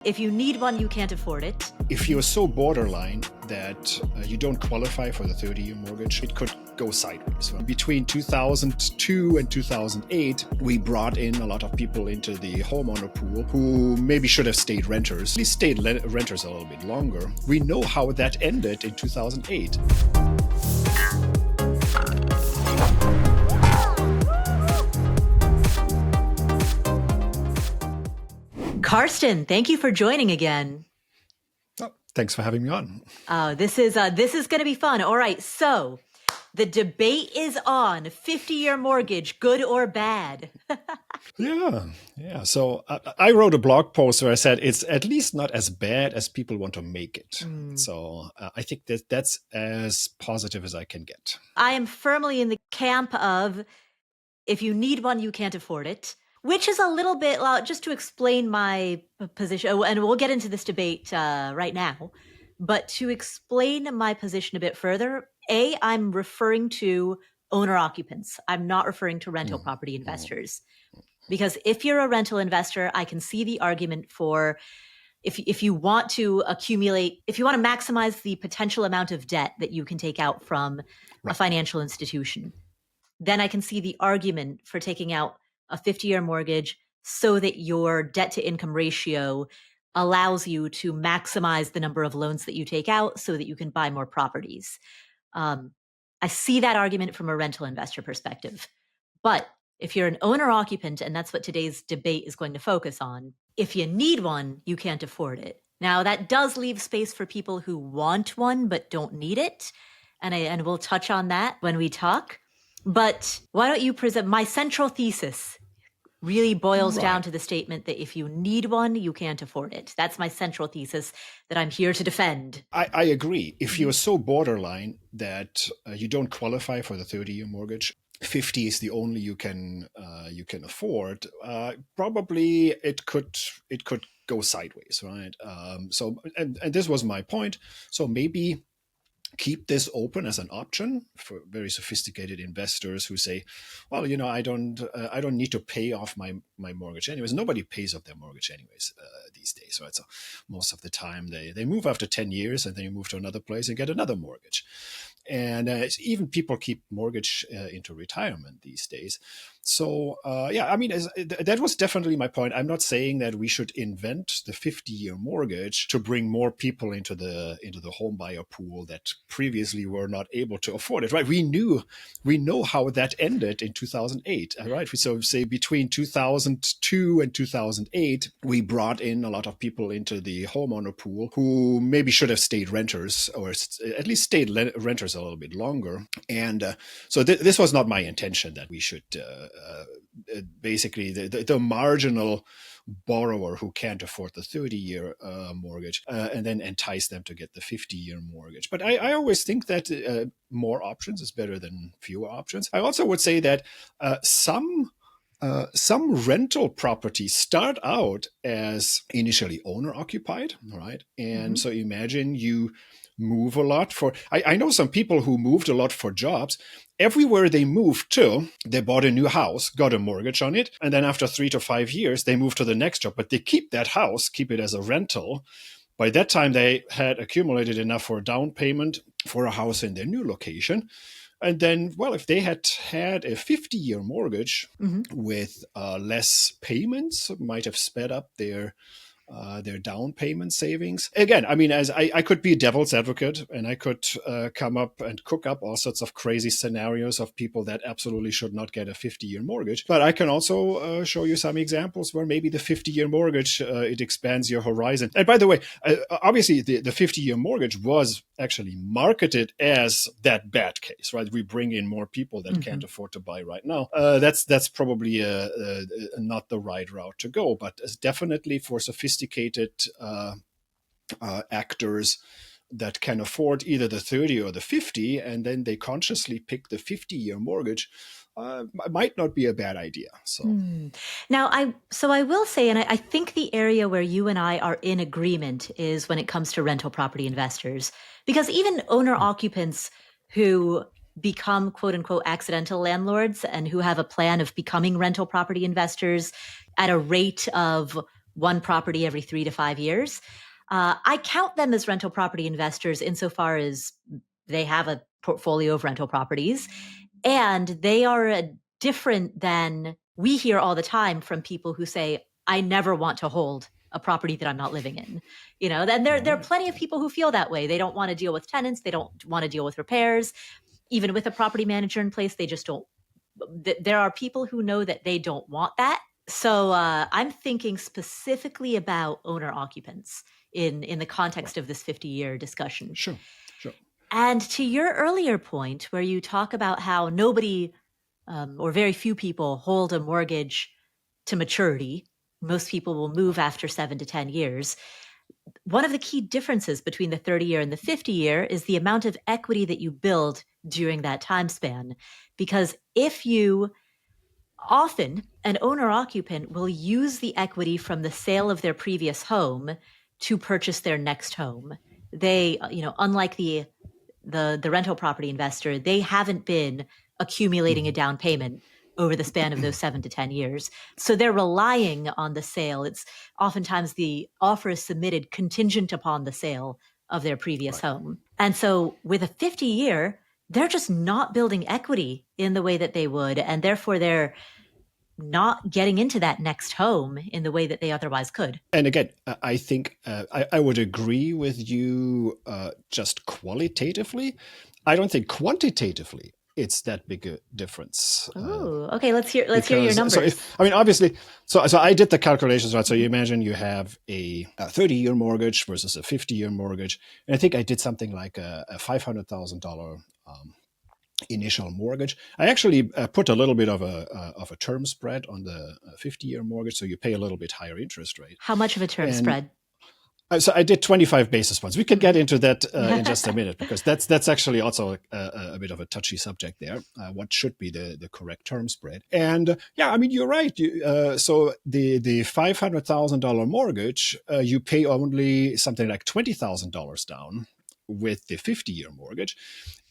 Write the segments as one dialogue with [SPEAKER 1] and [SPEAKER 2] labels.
[SPEAKER 1] If you need one, you can't afford it.
[SPEAKER 2] If you're so borderline that you don't qualify for the 30-year mortgage, it could go sideways. Between 2002 and 2008, we brought in a lot of people into the homeowner pool who maybe should have stayed renters, at least stayed renters a little bit longer. We know how that ended in 2008.
[SPEAKER 1] Karsten, thank you for joining again.
[SPEAKER 2] Oh, thanks for having me on.
[SPEAKER 1] This is going to be fun. All right, so the debate is on 50-year mortgage, good or bad?
[SPEAKER 2] Yeah. So I wrote a blog post where I said it's at least not as bad as people want to make it. So I think that's as positive as I can get.
[SPEAKER 1] I am firmly in the camp of if you need one, you can't afford it, which is a little bit, just to explain my position, and we'll get into this debate right now, but to explain my position a bit further, I'm referring to owner-occupants. I'm not referring to rental property investors. Because if you're a rental investor, I can see the argument for if you want to accumulate, if you want to maximize the potential amount of debt that you can take out from a financial institution, then I can see the argument for taking out a 50-year mortgage so that your debt to income ratio allows you to maximize the number of loans that you take out so that you can buy more properties. I see that argument from a rental investor perspective. But if you're an owner occupant, and that's what today's debate is going to focus on, if you need one, you can't afford it. Now, that does leave space for people who want one but don't need it. And we'll touch on that when we talk. But why don't you present my central thesis? Really boils down to the statement that if you need one, you can't afford it. That's my central thesis that I'm here to defend.
[SPEAKER 2] I agree. If you're so borderline that you don't qualify for the 30-year mortgage, 50 is the only you can afford, probably it could go sideways, right? So this was my point. So maybe keep this open as an option for very sophisticated investors who say, well, I don't need to pay off my mortgage anyways. Nobody pays off their mortgage anyways these days, right? So most of the time they move after 10 years and then you move to another place and get another mortgage. And even people keep mortgage into retirement these days. So that was definitely my point. I'm not saying that we should invent the 50-year mortgage to bring more people into the home buyer pool that previously were not able to afford it. Right? We know how that ended in 2008. Right? So say between 2002 and 2008, we brought in a lot of people into the homeowner pool who maybe should have stayed renters or at least stayed renters a little bit longer. And so this was not my intention that we should basically the marginal borrower who can't afford the 30-year mortgage and then entice them to get the 50-year mortgage. But I always think that more options is better than fewer options. I also would say that some rental properties start out as initially owner occupied, right? And so imagine you move a lot I know some people who moved a lot for jobs. Everywhere they moved to, they bought a new house, got a mortgage on it, and then after 3 to 5 years, they move to the next job, but they keep that house, keep it as a rental. By that time, they had accumulated enough for a down payment for a house in their new location. And then, well, if they had a 50-year mortgage with less payments, might have sped up their down payment savings. Again, I mean, as I could be devil's advocate and I could come up and cook up all sorts of crazy scenarios of people that absolutely should not get a 50-year mortgage. But I can also show you some examples where maybe the 50-year mortgage, it expands your horizon. And by the way, obviously the 50-year mortgage was actually marketed as that bad case, right? We bring in more people that can't afford to buy right now. That's probably not the right route to go, but definitely for sophisticated actors that can afford either the 30 or the 50, and then they consciously pick the 50-year mortgage, might not be a bad idea. So
[SPEAKER 1] now, I will say, and I think the area where you and I are in agreement is when it comes to rental property investors, because even owner occupants who become quote unquote accidental landlords and who have a plan of becoming rental property investors at a rate of one property every 3 to 5 years. I count them as rental property investors insofar as they have a portfolio of rental properties, and they are different than we hear all the time from people who say, I never want to hold a property that I'm not living in. Then there are plenty of people who feel that way. They don't want to deal with tenants. They don't want to deal with repairs. Even with a property manager in place, they just don't. There are people who know that they don't want that. So I'm thinking specifically about owner occupants in the context of this 50-year discussion.
[SPEAKER 2] Sure.
[SPEAKER 1] And to your earlier point, where you talk about how nobody or very few people hold a mortgage to maturity, most people will move after 7 to 10 years. One of the key differences between the 30-year and the 50-year is the amount of equity that you build during that time span. Because often an owner occupant will use the equity from the sale of their previous home to purchase their next home. They, unlike the rental property investor, they haven't been accumulating a down payment over the span of those 7 to 10 years. So they're relying on the sale. It's oftentimes the offer is submitted contingent upon the sale of their previous home. And so with a 50-year, they're just not building equity in the way that they would. And therefore they're not getting into that next home in the way that they otherwise could.
[SPEAKER 2] And again, I think I would agree with you just qualitatively. I don't think quantitatively it's that big a difference.
[SPEAKER 1] Oh, okay. Let's hear your numbers.
[SPEAKER 2] Obviously, so I did the calculations, right? So you imagine you have a 30-year mortgage versus a 50-year mortgage. And I think I did something like a $500,000 initial mortgage. I actually put a little bit of a term spread on the 50-year mortgage, so you pay a little bit higher interest rate.
[SPEAKER 1] How much of a term spread?
[SPEAKER 2] So I did 25 basis points. We can get into that in just a minute, because that's actually also a bit of a touchy subject there. What should be the correct term spread? And you're right. So the $500,000 mortgage, you pay only something like $20,000 down with the 50-year mortgage,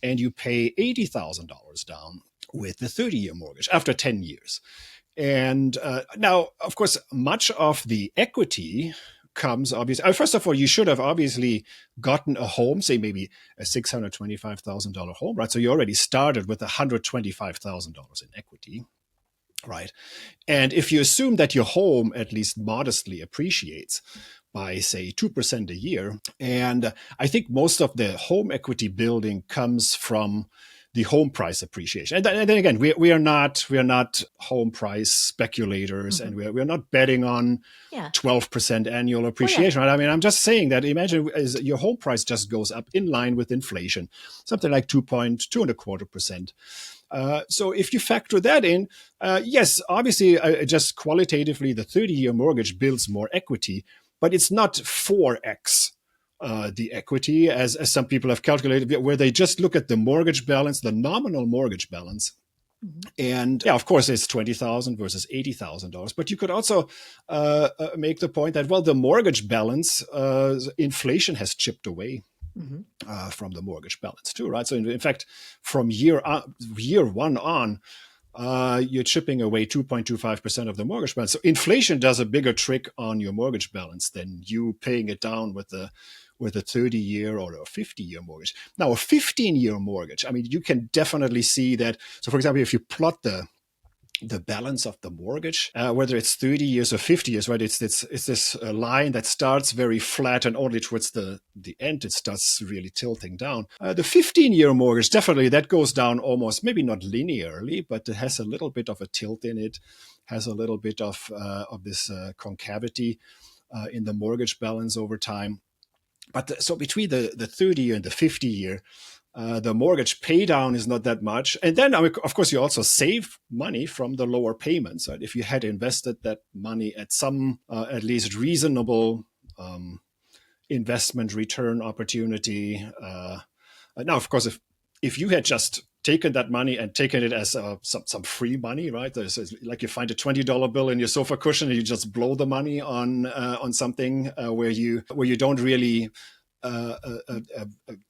[SPEAKER 2] and you pay $80,000 down with the 30-year mortgage after 10 years. And now, of course, much of the equity comes obviously. First of all, you should have obviously gotten a home, say maybe a $625,000 home, right? So you already started with $125,000 in equity, right? And if you assume that your home at least modestly appreciates by, say, 2% a year, and I think most of the home equity building comes from the home price appreciation. And then again, we are not home price speculators, and we're not betting on 12% annual appreciation. Right? I'm just saying that imagine your home price just goes up in line with inflation, something like 2.25%. So if you factor that in, yes, obviously, just qualitatively, the 30-year mortgage builds more equity, but it's not 4x the equity, as some people have calculated, where they just look at the mortgage balance, the nominal mortgage balance. And of course, it's $20,000 versus $80,000. But you could also make the point that, well, the mortgage balance, inflation has chipped away from the mortgage balance too, right? So in fact, from year one on, you're chipping away 2.25% of the mortgage balance. So inflation does a bigger trick on your mortgage balance than you paying it down with a 30-year or a 50-year mortgage. Now, a 15-year mortgage, you can definitely see that. So for example, if you plot the balance of the mortgage, whether it's 30 years or 50 years, right? It's this line that starts very flat, and only towards the end it starts really tilting down. The 15-year mortgage, definitely that goes down almost, maybe not linearly, but it has a little bit of a tilt in it, has a little bit of this concavity in the mortgage balance over time. But so between the 30-year and the 50-year, the mortgage pay down is not that much. And then, of course, you also save money from the lower payments. Right? If you had invested that money at some at least reasonable investment return opportunity. Now, of course, if you had just taken that money and taken it as some free money, right? There's like you find a $20 bill in your sofa cushion and you just blow the money on something where you don't really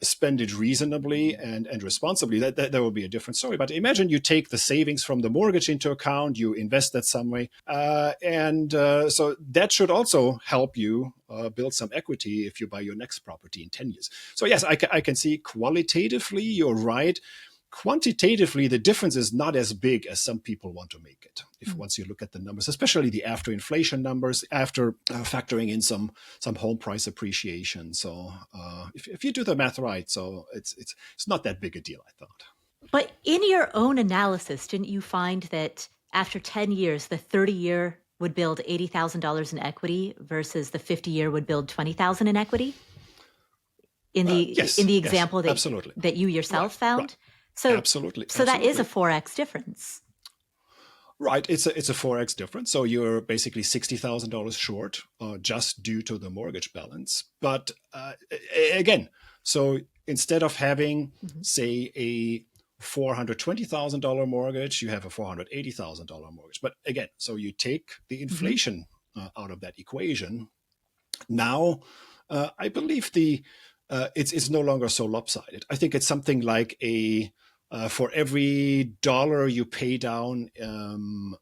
[SPEAKER 2] spend it reasonably and responsibly, that will be a different story. But imagine you take the savings from the mortgage into account, you invest that some way, and so that should also help you build some equity if you buy your next property in 10 years. So yes, I can see qualitatively you're right. Quantitatively, the difference is not as big as some people want to make it. If once you look at the numbers, especially the after inflation numbers, after factoring in some home price appreciation. So if you do the math right, so it's not that big a deal, I thought.
[SPEAKER 1] But in your own analysis, didn't you find that after 10 years, the 30-year would build $80,000 in equity versus the 50-year would build $20,000 in equity? In the
[SPEAKER 2] Yes,
[SPEAKER 1] example
[SPEAKER 2] absolutely.
[SPEAKER 1] that you yourself
[SPEAKER 2] Right.
[SPEAKER 1] found? So
[SPEAKER 2] Absolutely.
[SPEAKER 1] that is a 4x difference.
[SPEAKER 2] Right, it's a 4x difference. So you're basically $60,000 short, just due to the mortgage balance. But again, so instead of having, say, a $420,000 mortgage, you have a $480,000 mortgage. But again, so you take the inflation out of that equation. Now, I believe it's no longer so lopsided. I think it's something like a for every dollar you pay down in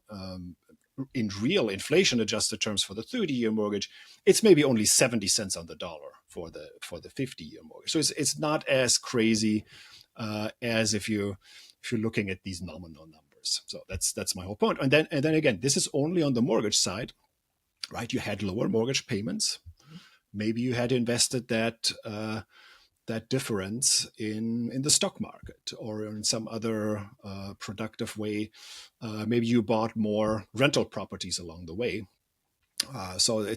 [SPEAKER 2] real inflation adjusted terms for the 30-year mortgage, it's maybe only 70 cents on the dollar for the 50-year mortgage. So it's not as crazy as if you're looking at these nominal numbers. So that's my whole point. And then again, this is only on the mortgage side, right? You had lower mortgage payments. Maybe you had invested that difference in the stock market or in some other productive way. Maybe you bought more rental properties along the way. So I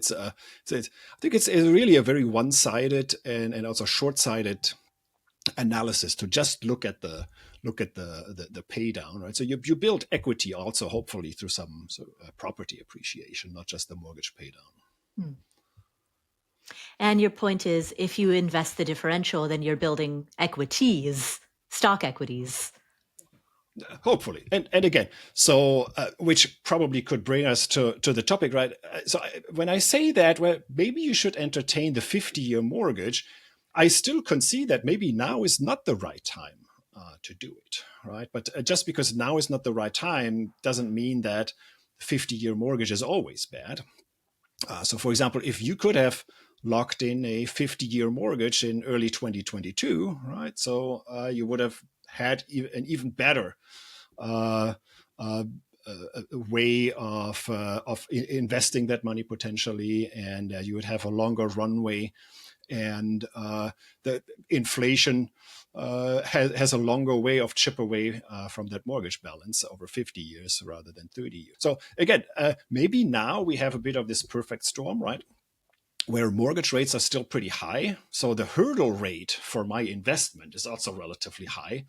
[SPEAKER 2] think it's really a very one-sided and also short-sighted analysis to just look at the pay down, right? So you build equity also hopefully through some property appreciation, not just the mortgage pay down.
[SPEAKER 1] And your point is, if you invest the differential, then you're building equities, stock equities.
[SPEAKER 2] Hopefully, and again, so which probably could bring us to the topic, right? When I say that, well, maybe you should entertain the 50-year mortgage, I still concede that maybe now is not the right time to do it, right? But just because now is not the right time doesn't mean that 50-year mortgage is always bad. So, for example, if you could have locked in a 50-year mortgage in early 2022, right? So you would have had an even better way of investing that money potentially, and you would have a longer runway, and the inflation has a longer way of chip away from that mortgage balance over 50 years rather than 30 years. So again, maybe now we have a bit of this perfect storm, right? Where mortgage rates are still pretty high. So the hurdle rate for my investment is also relatively high.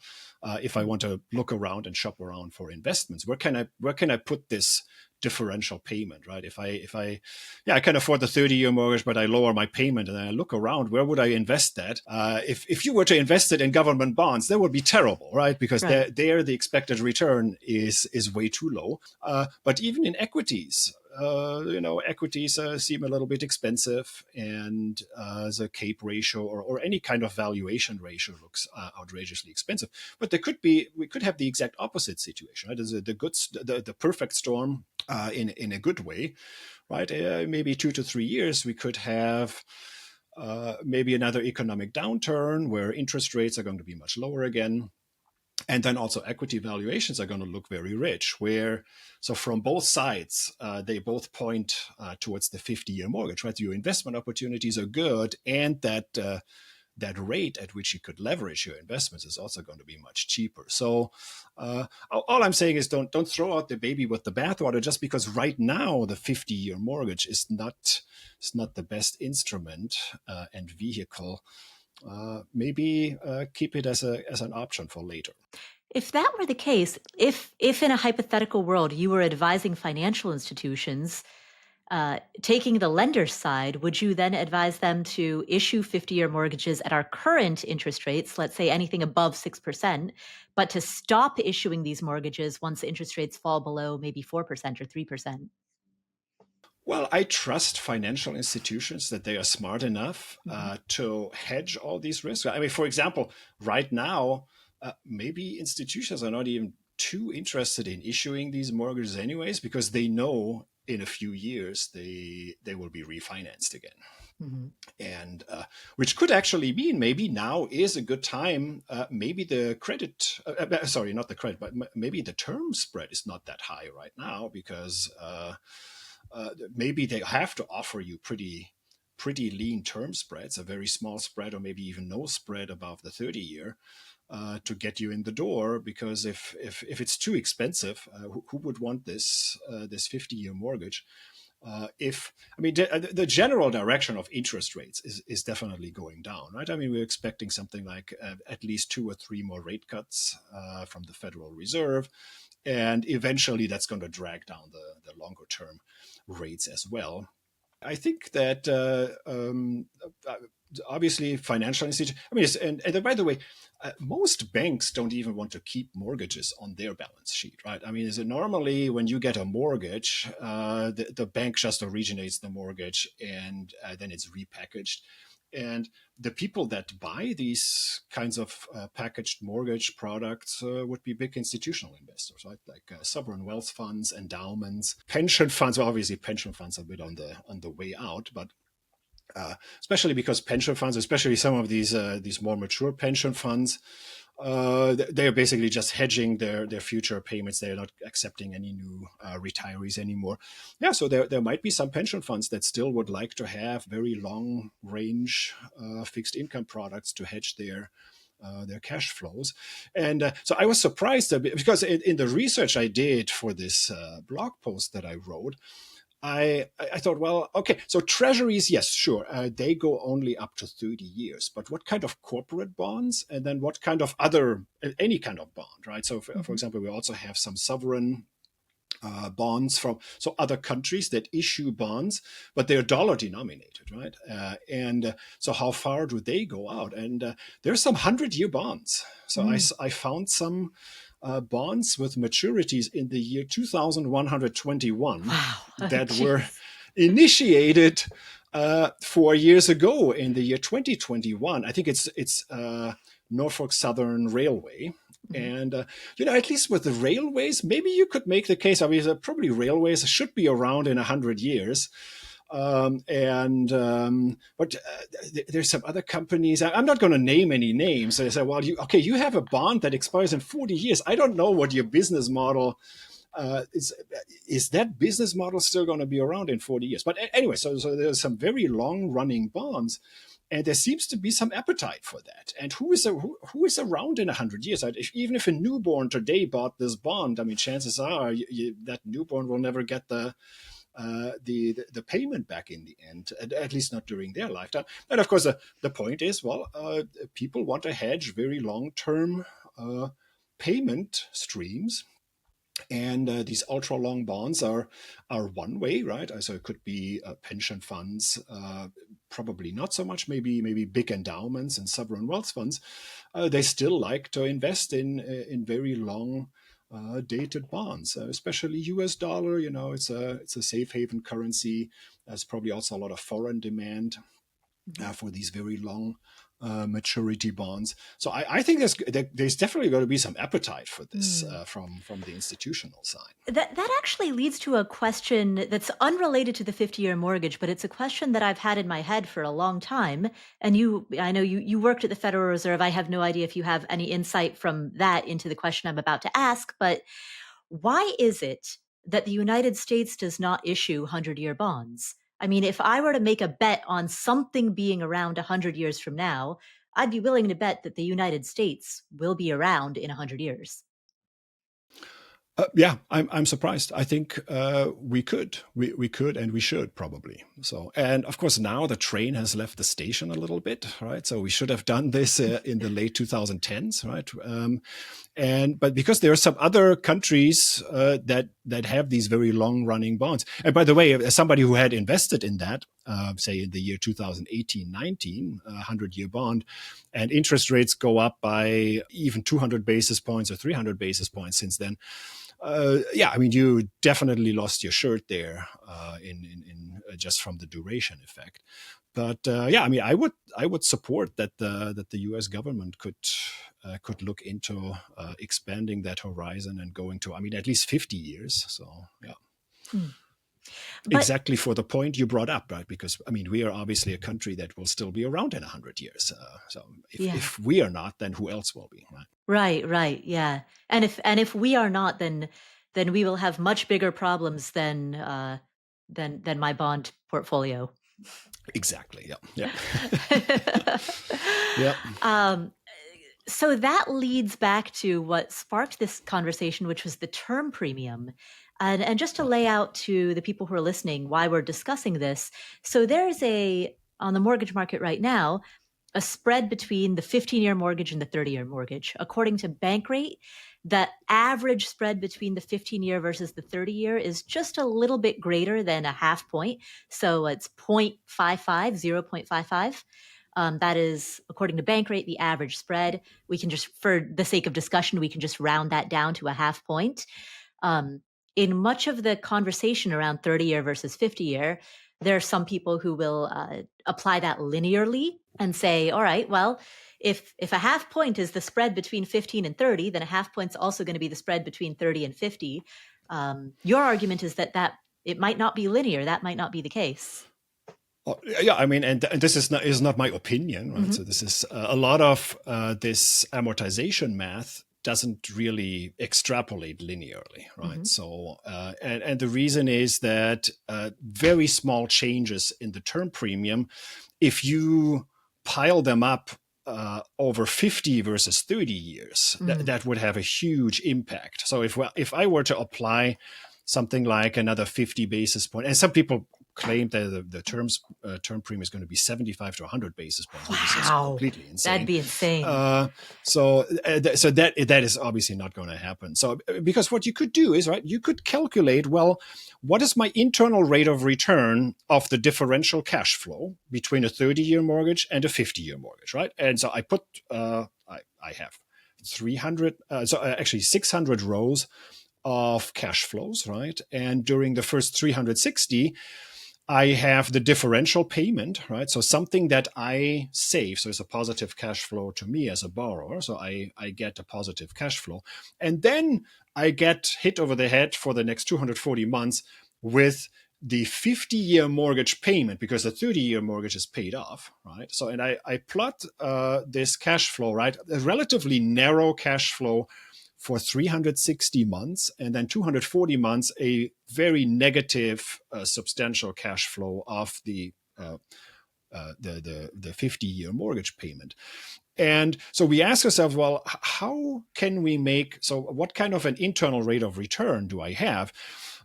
[SPEAKER 2] If I want to look around and shop around for investments, where can I put this differential payment, right? If I can afford the 30-year mortgage, but I lower my payment and I look around, where would I invest that? If you were to invest it in government bonds, that would be terrible, right? Because
[SPEAKER 1] Right.
[SPEAKER 2] there the expected return is way too low. But even in equities, equities seem a little bit expensive, and the CAPE ratio or any kind of valuation ratio looks outrageously expensive. But we could have the exact opposite situation, right? The perfect storm in a good way, right? Maybe 2 to 3 years, we could have maybe another economic downturn where interest rates are going to be much lower again. And then also equity valuations are going to look very rich, so from both sides, they both point towards the 50-year mortgage, right? Your investment opportunities are good, and that rate at which you could leverage your investments is also going to be much cheaper. So all I'm saying is don't throw out the baby with the bathwater just because right now the 50-year mortgage is not the best instrument and vehicle. Maybe keep it as an option for later.
[SPEAKER 1] If that were the case, if in a hypothetical world you were advising financial institutions, taking the lender's side, would you then advise them to issue 50-year mortgages at our current interest rates, let's say anything above 6%, but to stop issuing these mortgages once interest rates fall below maybe 4% or 3%?
[SPEAKER 2] Well, I trust financial institutions that they are smart enough
[SPEAKER 1] Mm-hmm.
[SPEAKER 2] to hedge all these risks. I mean, for example, right now, maybe institutions are not even too interested in issuing these mortgages anyways, because they know in a few years they will be refinanced again.
[SPEAKER 1] Mm-hmm.
[SPEAKER 2] And which could actually mean maybe now is a good time. Maybe the credit, sorry, not the credit, but maybe the term spread is not that high right now because maybe they have to offer you pretty lean term spreads, a very small spread or maybe even no spread above the 30-year to get you in the door. Because if it's too expensive, who would want this 50-year mortgage? If I mean the general direction of interest rates is definitely going down, right? I mean we're expecting something like at least 2 or 3 more rate cuts from the Federal Reserve, and eventually that's going to drag down the longer term rates as well. I think that obviously financial institutions. I mean, and by the way, most banks don't even want to keep mortgages on their balance sheet, right? I mean, is it normally when you get a mortgage, the bank just originates the mortgage and then it's repackaged. And the people that buy these kinds of packaged mortgage products would be big institutional investors, right? Like sovereign wealth funds, endowments, pension funds. Well, obviously, pension funds are a bit on the way out, but especially because pension funds, especially some of these more mature pension funds, they are basically just hedging their future payments. They are not accepting any new retirees anymore. Yeah, so there might be some pension funds that still would like to have very long range fixed income products to hedge their cash flows. And so I was surprised because in the research I did for this blog post that I wrote, I thought, well, okay, so treasuries, yes, sure, they go only up to 30 years, but what kind of corporate bonds, and then what kind of other, any kind of bond, right? So, for
[SPEAKER 1] Mm-hmm.
[SPEAKER 2] example, we also have some sovereign bonds from so other countries that issue bonds, but they're dollar denominated, right? And so how far do they go out? And there's some 100-year bonds. So
[SPEAKER 1] Mm.
[SPEAKER 2] I found some bonds with maturities in the year 2121
[SPEAKER 1] Wow.
[SPEAKER 2] that were
[SPEAKER 1] Jeez.
[SPEAKER 2] initiated 4 years ago in the year 2021. I think it's Norfolk Southern Railway.
[SPEAKER 1] Mm-hmm.
[SPEAKER 2] And at least with the railways, maybe you could make the case. I mean, probably railways should be around in 100 years. But there's some other companies. I'm not going to name any names. They say, well, you have a bond that expires in 40 years. I don't know what your business model is. That business model still going to be around in 40 years? But anyway, so there's some very long running bonds. And there seems to be some appetite for that. And who is around in 100 years? Even if a newborn today bought this bond, I mean, chances are that newborn will never get the payment back in the end, at least not during their lifetime. And of course, the point is, well, people want to hedge very long-term payment streams. And these ultra long bonds are one way, right? So it could be pension funds, probably not so much. Maybe big endowments and sovereign wealth funds. They still like to invest in very long dated bonds, especially U.S. dollar. It's a safe haven currency. There's probably also a lot of foreign demand
[SPEAKER 1] Mm-hmm.
[SPEAKER 2] for these very long maturity bonds. So I think there's definitely going to be some appetite for this
[SPEAKER 1] Mm.
[SPEAKER 2] from the institutional side.
[SPEAKER 1] That actually leads to a question that's unrelated to the 50-year mortgage, but it's a question that I've had in my head for a long time. And I know you worked at the Federal Reserve. I have no idea if you have any insight from that into the question I'm about to ask, but why is it that the United States does not issue 100-year bonds? I mean, if I were to make a bet on something being around 100 years from now, I'd be willing to bet that the United States will be around in 100 years.
[SPEAKER 2] Yeah, I'm surprised. I think we could and we should probably. So, and of course now the train has left the station a little bit, right? So we should have done this in the late 2010s, right? But because there are some other countries that have these very long running bonds. And by the way, as somebody who had invested in that, say in the year 2018-19, a 100-year bond, and interest rates go up by even 200 basis points or 300 basis points since then. Yeah, I mean, you definitely lost your shirt there just from the duration effect. But yeah, I mean, I would support that the U.S. government could look into expanding that horizon and going to, I mean, at least 50 years. So yeah.
[SPEAKER 1] Hmm. But
[SPEAKER 2] Exactly for the point you brought up, right? Because I mean, we are obviously a country that will still be around in 100 years. So
[SPEAKER 1] yeah,
[SPEAKER 2] if we are not, then who else will be, right?
[SPEAKER 1] right, yeah. And if we are not, then we will have much bigger problems than my bond portfolio.
[SPEAKER 2] Exactly. Yeah. Yeah. Yeah.
[SPEAKER 1] um, so that leads back to what sparked this conversation, which was the term premium. And just to lay out to the people who are listening why we're discussing this. So there's on the mortgage market right now, a spread between the 15-year mortgage and the 30-year mortgage. According to Bankrate, the average spread between the 15-year versus the 30-year is just a little bit greater than a half point. So it's 0.55, 0.55. That is, according to Bankrate, the average spread. We can just, for the sake of discussion, we can just round that down to a half point. Um, in much of the conversation around 30-year versus 50-year, there are some people who will apply that linearly and say, all right, well, if a half point is the spread between 15 and 30, then a half point's also going to be the spread between 30 and 50. Your argument is that it might not be linear. That might not be the case.
[SPEAKER 2] Oh, yeah, I mean, and this is not my opinion, right?
[SPEAKER 1] Mm-hmm.
[SPEAKER 2] So this is a lot of this amortization math doesn't really extrapolate linearly, right?
[SPEAKER 1] Mm-hmm.
[SPEAKER 2] So, and the reason is that very small changes in the term premium, if you pile them up over 50 versus 30 years, that would have a huge impact. So if I were to apply something like another 50 basis point, and some people claim that the term premium is going to be 75 to 100 basis points, which is just
[SPEAKER 1] Wow,
[SPEAKER 2] completely insane.
[SPEAKER 1] that'd be insane.
[SPEAKER 2] So that is obviously not going to happen. So because what you could do is, right, you could calculate, well, what is my internal rate of return of the differential cash flow between a 30-year mortgage and a 50-year mortgage, right? And so I put I have 300, actually 600 rows of cash flows, right? And during the first 360, I have the differential payment, right? So something that I save. So it's a positive cash flow to me as a borrower. So I get a positive cash flow. And then I get hit over the head for the next 240 months with the 50-year mortgage payment because the 30-year mortgage is paid off, right? So, and I plot this cash flow, right? A relatively narrow cash flow for 360 months, and then 240 months, a very negative, substantial cash flow of the 50-year mortgage payment. And so we ask ourselves, well, how can we make, so what kind of an internal rate of return do I have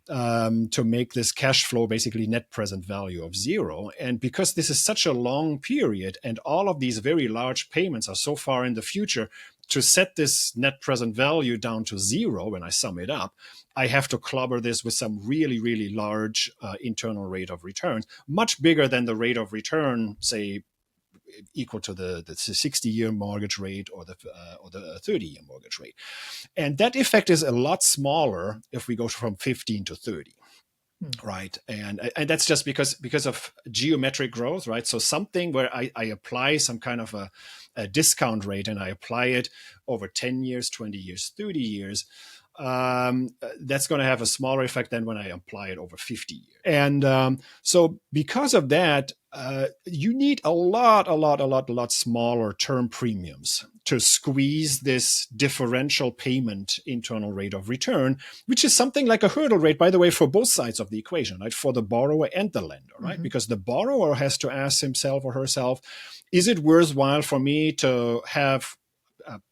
[SPEAKER 2] to make this cash flow basically net present value of zero? And because this is such a long period and all of these very large payments are so far in the future, to set this net present value down to zero when I sum it up, I have to clobber this with some really, really large internal rate of return, much bigger than the rate of return, say, equal to the 60-year mortgage rate or the 30-year mortgage rate. And that effect is a lot smaller if we go from 15 to 30. Right. And that's just because of geometric growth, right? So something where I apply some kind of a discount rate and I apply it over 10 years, 20 years, 30 years, that's going to have a smaller effect than when I apply it over 50 years. And so because of that, you need a lot smaller term premiums to squeeze this differential payment internal rate of return, which is something like a hurdle rate, by the way, for both sides of the equation, right? For the borrower and the lender, right? Mm-hmm. Because the borrower has to ask himself or herself, is it worthwhile for me to have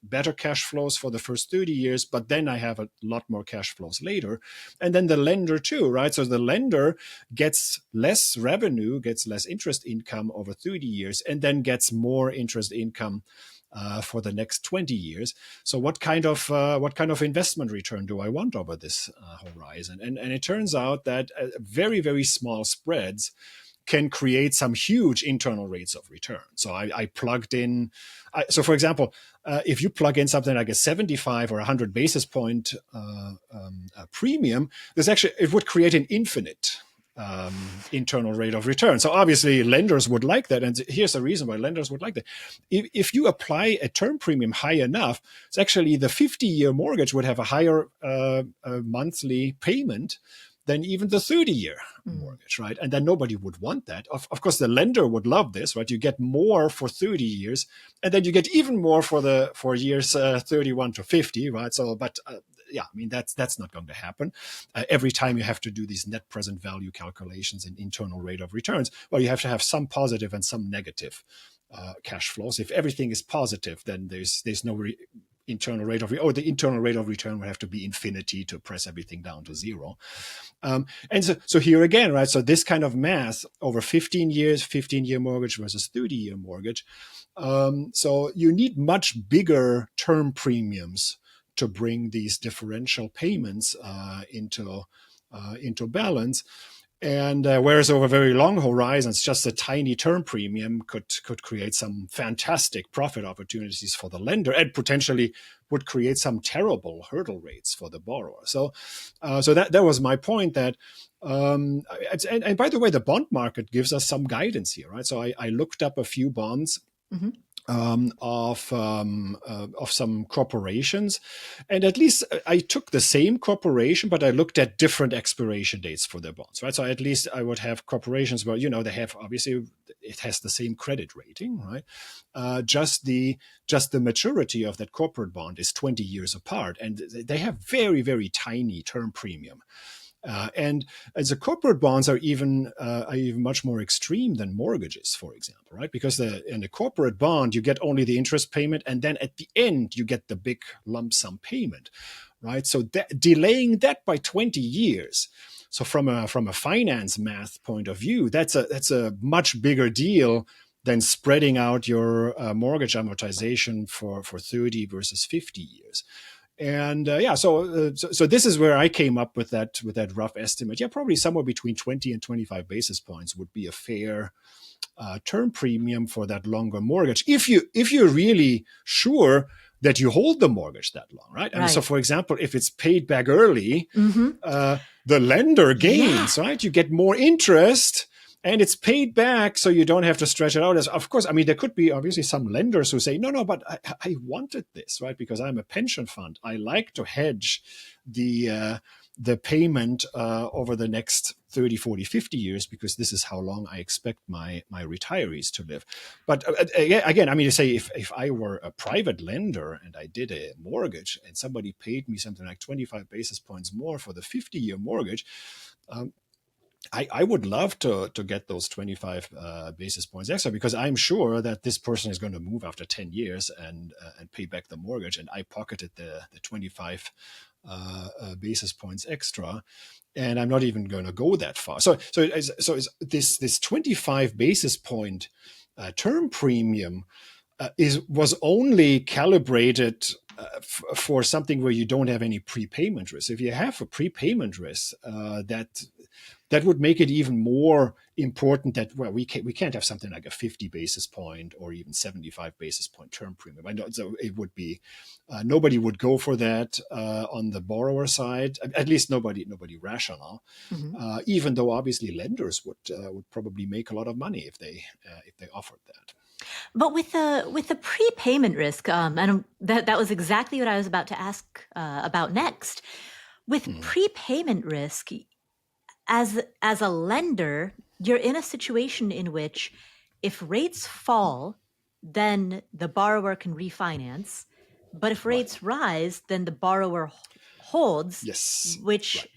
[SPEAKER 2] better cash flows for the first 30 years, but then I have a lot more cash flows later. And then the lender too, right? So the lender gets less revenue, gets less interest income over 30 years, and then gets more interest income for the next 20 years. So what kind of investment return do I want over this horizon? And it turns out that very, very small spreads can create some huge internal rates of return. So I plugged in. So for example, if you plug in something like a 75 or 100 basis point premium, it would create an infinite internal rate of return. So obviously lenders would like that. And here's the reason why lenders would like that. If you apply a term premium high enough, it's actually the 50-year mortgage would have a higher monthly payment than even the 30-year mortgage, right? And then nobody would want that. Of course, the lender would love this, right? You get more for 30 years, and then you get even more for years 31 to 50, right? So, but yeah, I mean, that's not going to happen. Every time you have to do these net present value calculations and internal rate of returns, well, you have to have some positive and some negative cash flows. If everything is positive, then there's no internal rate of the internal rate of return would have to be infinity to press everything down to zero. And so here again, right? So this kind of math over 15 years, 15-year mortgage versus 30-year mortgage. So you need much bigger term premiums to bring these differential payments into balance. And whereas over very long horizons, just a tiny term premium could create some fantastic profit opportunities for the lender, and potentially would create some terrible hurdle rates for the borrower. So that was my point. That and by the way, the bond market gives us some guidance here, right? So I looked up a few bonds. Mm-hmm. Of some corporations, and at least I took the same corporation, but I looked at different expiration dates for their bonds, right? So at least I would have corporations where they have, obviously it has the same credit rating, right? Just the maturity of that corporate bond is 20 years apart, and they have very, very tiny term premium. And as the corporate bonds are even much more extreme than mortgages, for example, right? Because in a corporate bond, you get only the interest payment, and then at the end, you get the big lump sum payment, right? So delaying that by 20 years. So from a finance math point of view, that's a much bigger deal than spreading out your mortgage amortization for 30 versus 50 years. And so this is where I came up with that rough estimate. Yeah, probably somewhere between 20 and 25 basis points would be a fair term premium for that longer mortgage, if you're really sure that you hold the mortgage that long, right? And so, for example, if it's paid back early, the lender gains, right? You get more interest. And it's paid back, so you don't have to stretch it out. Of course, I mean, there could be obviously some lenders who say, no, but I wanted this, right? Because I'm a pension fund. I like to hedge the payment over the next 30, 40, 50 years, because this is how long I expect my retirees to live. But again, I mean, to say if I were a private lender and I did a mortgage and somebody paid me something like 25 basis points more for the 50-year mortgage, I would love to get those 25 basis points extra, because I'm sure that this person is going to move after 10 years and pay back the mortgage, and I pocketed the 25 basis points extra, and I'm not even going to go that far. So this 25 basis point term premium was only calibrated for something where you don't have any prepayment risk. If you have a prepayment risk, that would make it even more important that, well, we can't have something like a 50 basis point or even 75 basis point term premium. I know, so it would be nobody would go for that on the borrower side. At least nobody rational. Mm-hmm. Even though obviously lenders would probably make a lot of money if they offered that.
[SPEAKER 1] But with the prepayment risk, and that was exactly what I was about to ask about next. With prepayment risk, as a lender, you're in a situation in which if rates fall, then the borrower can refinance. But if rates rise, then the borrower holds, which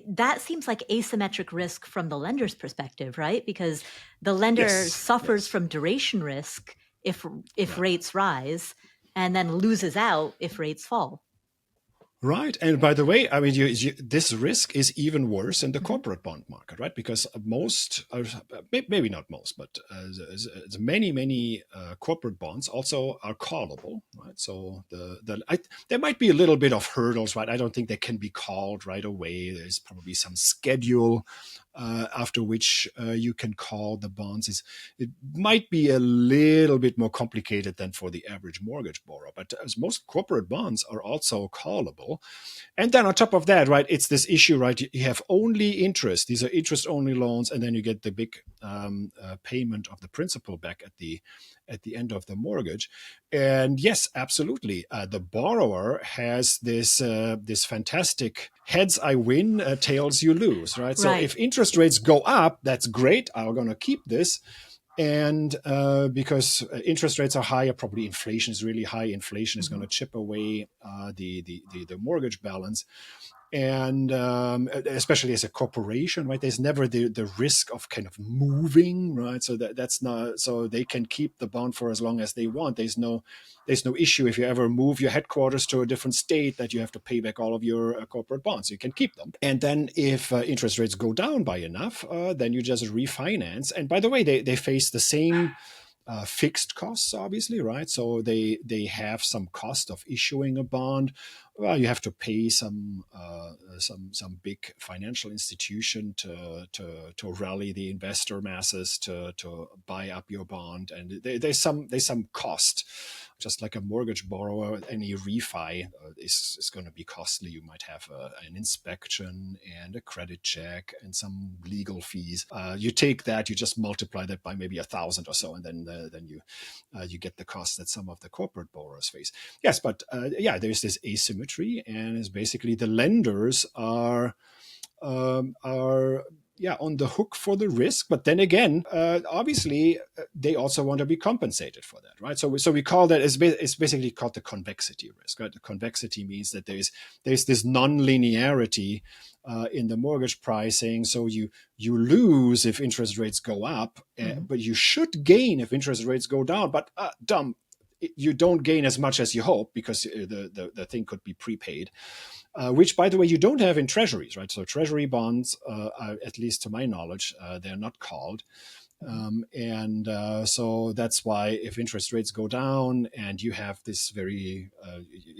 [SPEAKER 1] that seems like asymmetric risk from the lender's perspective, right? Because the lender suffers from duration risk if rates rise, and then loses out if rates fall.
[SPEAKER 2] Right. And by the way, I mean, this risk is even worse in the corporate bond market, right? Because most, maybe not most, but many corporate bonds also are callable, right? So there might be a little bit of hurdles, right? I don't think they can be called right away. There's probably some schedule after which you can call the bonds. It might be a little bit more complicated than for the average mortgage borrower, but as most corporate bonds are also callable. And then on top of that, right, it's this issue, right? You have only interest. These are interest-only loans, and then you get the big payment of the principal back at the end of the mortgage. And yes, absolutely, the borrower has this fantastic heads I win, tails you lose, right? So
[SPEAKER 1] Right.
[SPEAKER 2] if interest rates go up, that's great. I'm going to keep this. And because interest rates are higher, probably inflation is really high. Inflation is going to chip away the mortgage balance, and especially as a corporation, right? There's never the risk of kind of moving, right? So that's not, so they can keep the bond for as long as they want. There's no issue if you ever move your headquarters to a different state that you have to pay back all of your corporate bonds. You can keep them, and then if interest rates go down by enough, then you just refinance. And by the way, they face the same fixed costs, obviously, right? So they have some cost of issuing a bond. Well, you have to pay some big financial institution to rally the investor masses to buy up your bond, and there's some cost. Just like a mortgage borrower, any refi is going to be costly. You might have an inspection and a credit check and some legal fees. You take that, you just multiply that by maybe 1,000 or so, and then you get the cost that some of the corporate borrowers face. Yes, but yeah, there's this asymmetry, and it's basically the lenders are yeah on the hook for the risk, but then again, obviously they also want to be compensated for that, right? So we call that, it's basically called the convexity risk, right? The convexity means that there's this non-linearity in the mortgage pricing. So you lose if interest rates go up, but you should gain if interest rates go down. But you don't gain as much as you hope because the thing could be prepaid. Which, by the way, you don't have in treasuries, right? So treasury bonds, are, at least to my knowledge, they're not called. So that's why if interest rates go down and you have you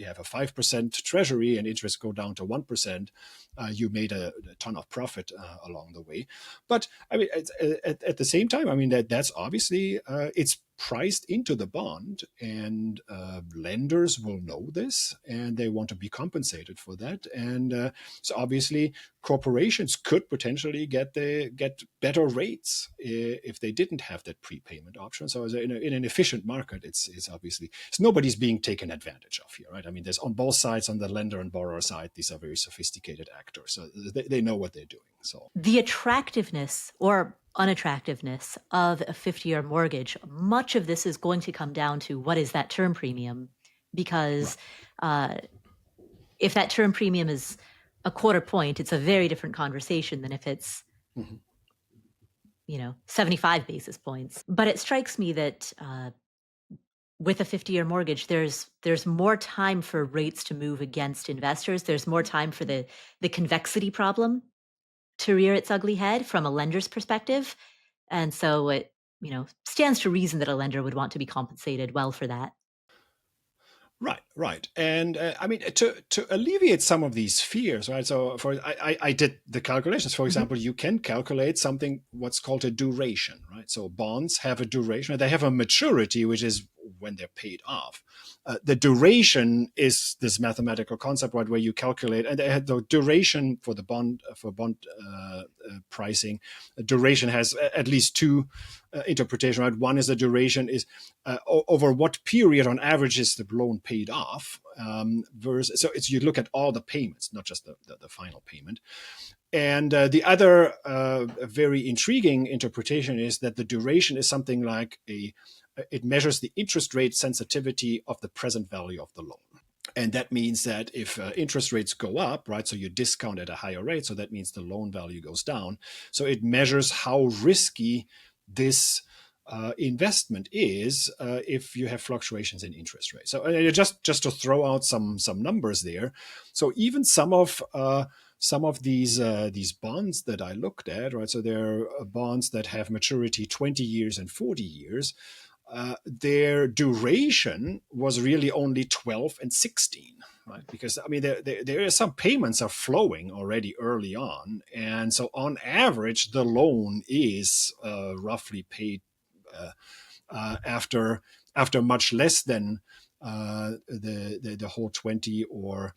[SPEAKER 2] have a 5% treasury and interest go down to 1%, you made a ton of profit along the way. But I mean, at the same time, I mean, that's obviously, it's priced into the bond, and lenders will know this and they want to be compensated for that. And so obviously corporations could potentially get better rates if they didn't have that prepayment option. So in an efficient market, it's obviously, nobody's being taken advantage of here, right? I mean, there's on both sides, on the lender and borrower side, these are very sophisticated actors, so they know what they're doing. So
[SPEAKER 1] The attractiveness or unattractiveness of a 50-year mortgage, much of this is going to come down to what is that term premium, because
[SPEAKER 2] right.
[SPEAKER 1] If that term premium is a quarter point, it's a very different conversation than if it's, 75 basis points. But it strikes me that with a 50-year mortgage, there's more time for rates to move against investors. There's more time for the convexity problem to rear its ugly head from a lender's perspective. And so it, stands to reason that a lender would want to be compensated well for that.
[SPEAKER 2] Right. And I mean, to alleviate some of these fears, right? So I did the calculations. For example, you can calculate something, what's called a duration, right? So bonds have a duration. They have a maturity, which is when they're paid off. The duration is this mathematical concept, right, where you calculate, and they had the duration for the bond pricing. Duration has at least two interpretation, right? One is the duration is over what period on average is the loan paid off. So you look at all the payments, not just the final payment. And the other very intriguing interpretation is that the duration is something like it measures the interest rate sensitivity of the present value of the loan. And that means that if interest rates go up, right, so you discount at a higher rate, so that means the loan value goes down. So it measures how risky this investment is if you have fluctuations in interest rates. So just to throw out some numbers there. So even some of these bonds that I looked at, right? So there are bonds that have maturity 20 years and 40 years. their duration was really only 12 and 16. Right? Because I mean, there are some payments are flowing already early on, and so on average, the loan is roughly paid after much less than the whole 20 or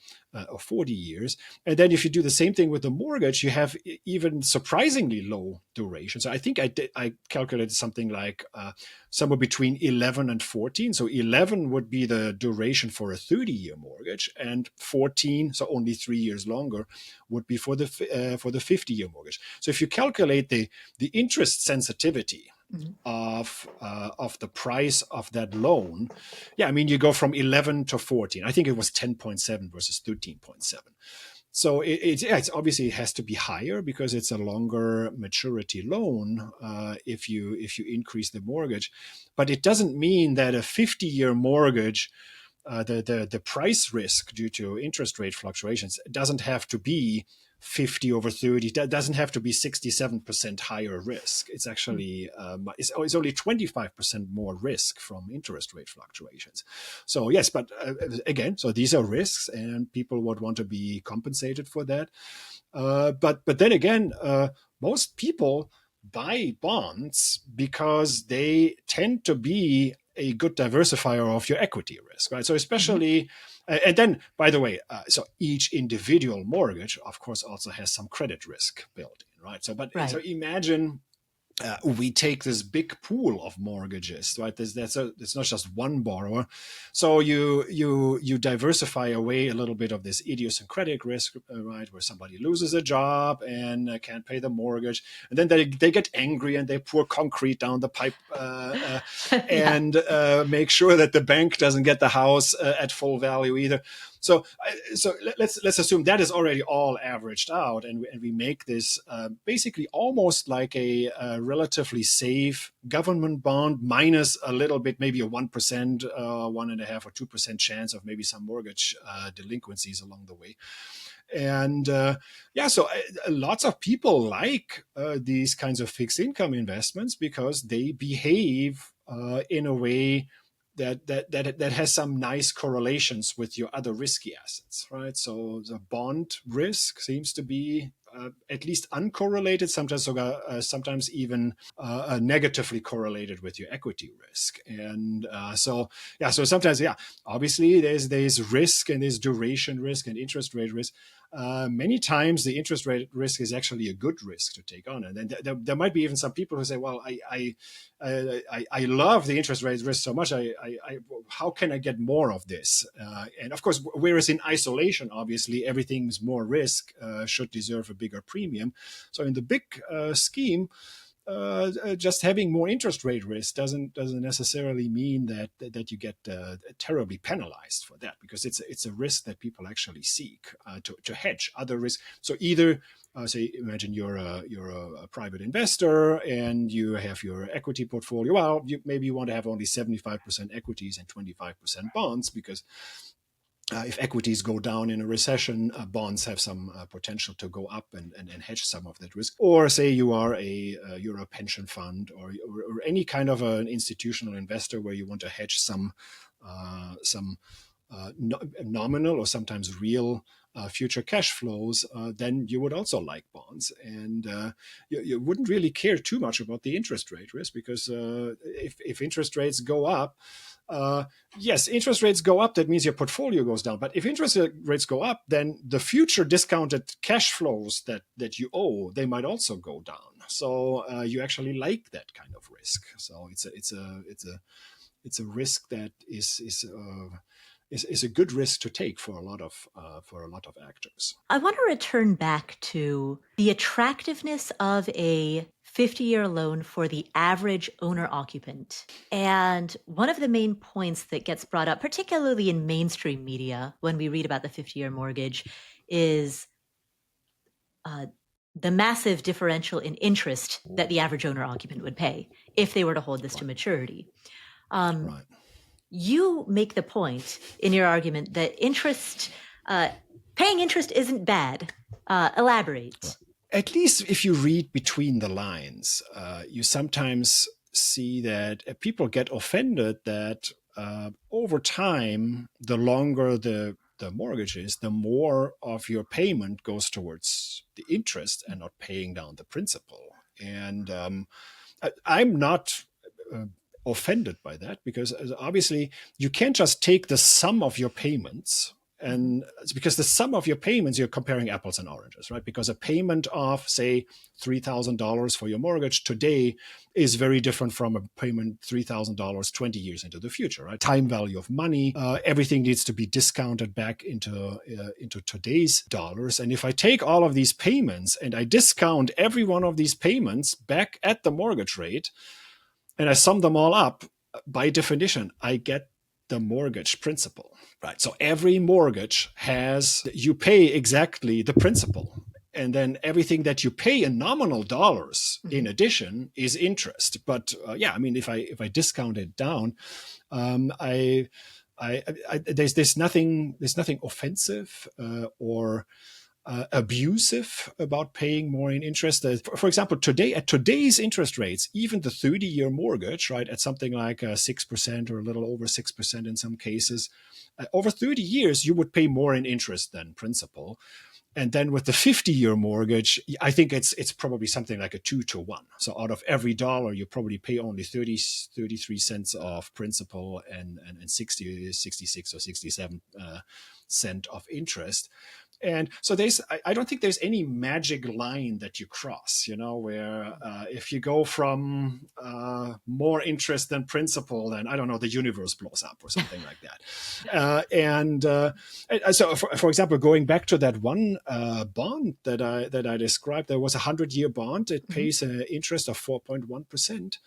[SPEAKER 2] 40 years. And then if you do the same thing with the mortgage, you have even surprisingly low duration. So I think I calculated something like somewhere between 11 and 14. So 11 would be the duration for a 30-year mortgage, and 14, so only 3 years longer, would be for the 50-year mortgage. So if you calculate the interest sensitivity of the price of that loan, yeah, I mean, you go from 11 to 14. I think it was 10.7 versus 13.7. So it's obviously it has to be higher because it's a longer maturity loan if you increase the mortgage, but it doesn't mean that a 50-year mortgage, the price risk due to interest rate fluctuations doesn't have to be 50 over 30. That doesn't have to be 67% higher risk. It's actually it's only 25% more risk from interest rate fluctuations. So yes, but again, so these are risks, and people would want to be compensated for that. But then again, most people buy bonds because they tend to be a good diversifier of your equity risk, right? So especially, and then by the way, so each individual mortgage, of course, also has some credit risk built in, right? So, but
[SPEAKER 1] Right.
[SPEAKER 2] so imagine we take this big pool of mortgages, right? It's not just one borrower. So you diversify away a little bit of this idiosyncratic risk, right? Where somebody loses a job and can't pay the mortgage. And then they get angry and they pour concrete down the pipe and make sure that the bank doesn't get the house at full value either. So let's assume that is already all averaged out, and we make this basically almost like a relatively safe government bond minus a little bit, maybe a 1%, 1.5% or 2% chance of maybe some mortgage delinquencies along the way. And so lots of people like these kinds of fixed income investments because they behave in a way that has some nice correlations with your other risky assets, right? So the bond risk seems to be at least uncorrelated, sometimes even negatively correlated with your equity risk. And so sometimes, obviously there's risk, and there's duration risk and interest rate risk. Many times the interest rate risk is actually a good risk to take on, and then there might be even some people who say, "Well, I love the interest rate risk so much. How can I get more of this?" And of course, whereas in isolation, obviously everything's more risk should deserve a bigger premium. So in the big scheme, just having more interest rate risk doesn't necessarily mean that you get terribly penalized for that, because it's a risk that people actually seek to hedge other risks. So either say, imagine you're a private investor and you have your equity portfolio. Well, maybe you want to have only 75% equities and 25% bonds, because if equities go down in a recession, bonds have some potential to go up and hedge some of that risk. Or say you're a pension fund or any kind of an institutional investor where you want to hedge some nominal or sometimes real future cash flows, then you would also like bonds. And you wouldn't really care too much about the interest rate risk, because if interest rates go up, yes, interest rates go up, that means your portfolio goes down. But if interest rates go up, then the future discounted cash flows that you owe, they might also go down. So you actually like that kind of risk. So it's a risk that is a good risk to take for a lot of actors.
[SPEAKER 1] I want to return back to the attractiveness of a 50-year loan for the average owner-occupant. And one of the main points that gets brought up, particularly in mainstream media when we read about the 50-year mortgage, is the massive differential in interest that the average owner-occupant would pay if they were to hold this to maturity.
[SPEAKER 2] Right.
[SPEAKER 1] You make the point in your argument that paying interest isn't bad. Elaborate.
[SPEAKER 2] At least if you read between the lines, you sometimes see that people get offended that over time, the longer the mortgage is, the more of your payment goes towards the interest and not paying down the principal. And I'm not offended by that, because obviously you can't just take the sum of your payments, and it's because the sum of your payments, you're comparing apples and oranges, right? Because a payment of, say, $3,000 for your mortgage today is very different from a payment $3,000 20 years into the future, right? Time value of money, everything needs to be discounted back into today's dollars. And if I take all of these payments and I discount every one of these payments back at the mortgage rate, and I sum them all up, by definition, I get the mortgage principal, right? So every mortgage you pay exactly the principal. And then everything that you pay in nominal dollars in addition is interest. But yeah, I mean, if I discount it down, there's nothing offensive or abusive about paying more in interest. For example, today, at today's interest rates, even the 30-year mortgage, right, at something like 6% or a little over 6% in some cases, over 30 years, you would pay more in interest than principal. And then with the 50-year mortgage, I think it's probably something like a 2-to-1. So out of every dollar, you probably pay only 33 cents of principal and 66 or 67 cent of interest. And so I don't think there's any magic line that you cross, where if you go from more interest than principal, then I don't know, the universe blows up or something like that. And so, for example, going back to that one bond that I described, there was a 100-year bond. It pays an interest of 4.1%.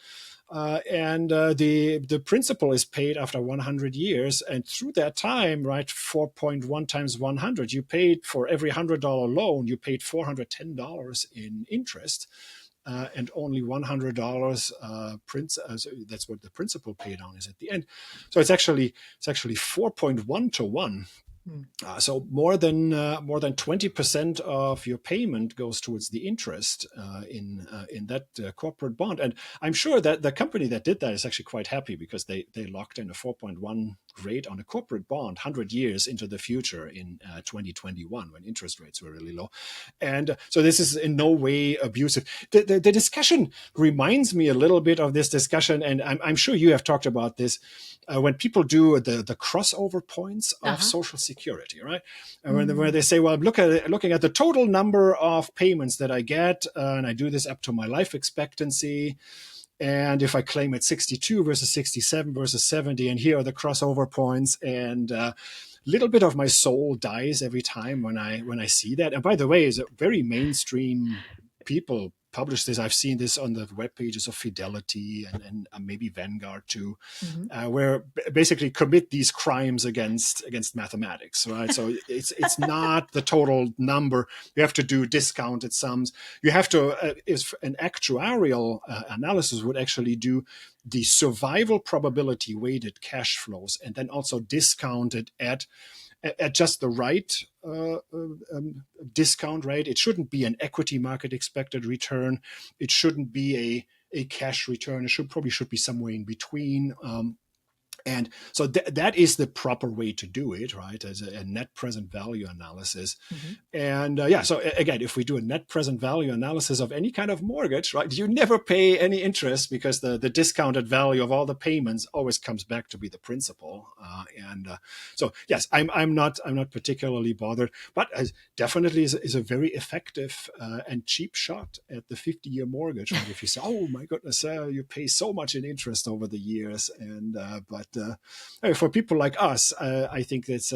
[SPEAKER 2] And the principal is paid after 100 years. And through that time, right, 4.1 times 100, you paid for every $100 loan, you paid $410 in interest. And only $100 so that's what the principal paid on is at the end. So it's actually 4.1 to 1. So more than 20% of your payment goes towards the interest in that corporate bond, and I'm sure that the company that did that is actually quite happy, because they locked in a 4.1 rate on a corporate bond 100 years into the future in 2021, when interest rates were really low. And so this is in no way abusive. The discussion reminds me a little bit of this discussion, and I'm sure you have talked about this. When people do the crossover points of Social Security, right? Where they say, well, I'm looking at the total number of payments that I get, and I do this up to my life expectancy. And if I claim at 62 versus 67 versus 70, and here are the crossover points, and a little bit of my soul dies every time when I see that. And by the way, it's a very mainstream people publish this. I've seen this on the web pages of Fidelity and maybe Vanguard too, where basically commit these crimes against mathematics, right? So it's not the total number. You have to do discounted sums. You have to, if an actuarial analysis would actually do the survival probability weighted cash flows, and then also discount it at just the right discount rate. It shouldn't be an equity market expected return. It shouldn't be a cash return. It probably should be somewhere in between. And so that is the proper way to do it, right? As a net present value analysis. And so again, if we do a net present value analysis of any kind of mortgage, right, you never pay any interest, because the discounted value of all the payments always comes back to be the principal. So yes, I'm not particularly bothered, but definitely is a very effective and cheap shot at the 50-year mortgage. Right? If you say, oh my goodness, you pay so much in interest over the years, and but for people like us, I think that's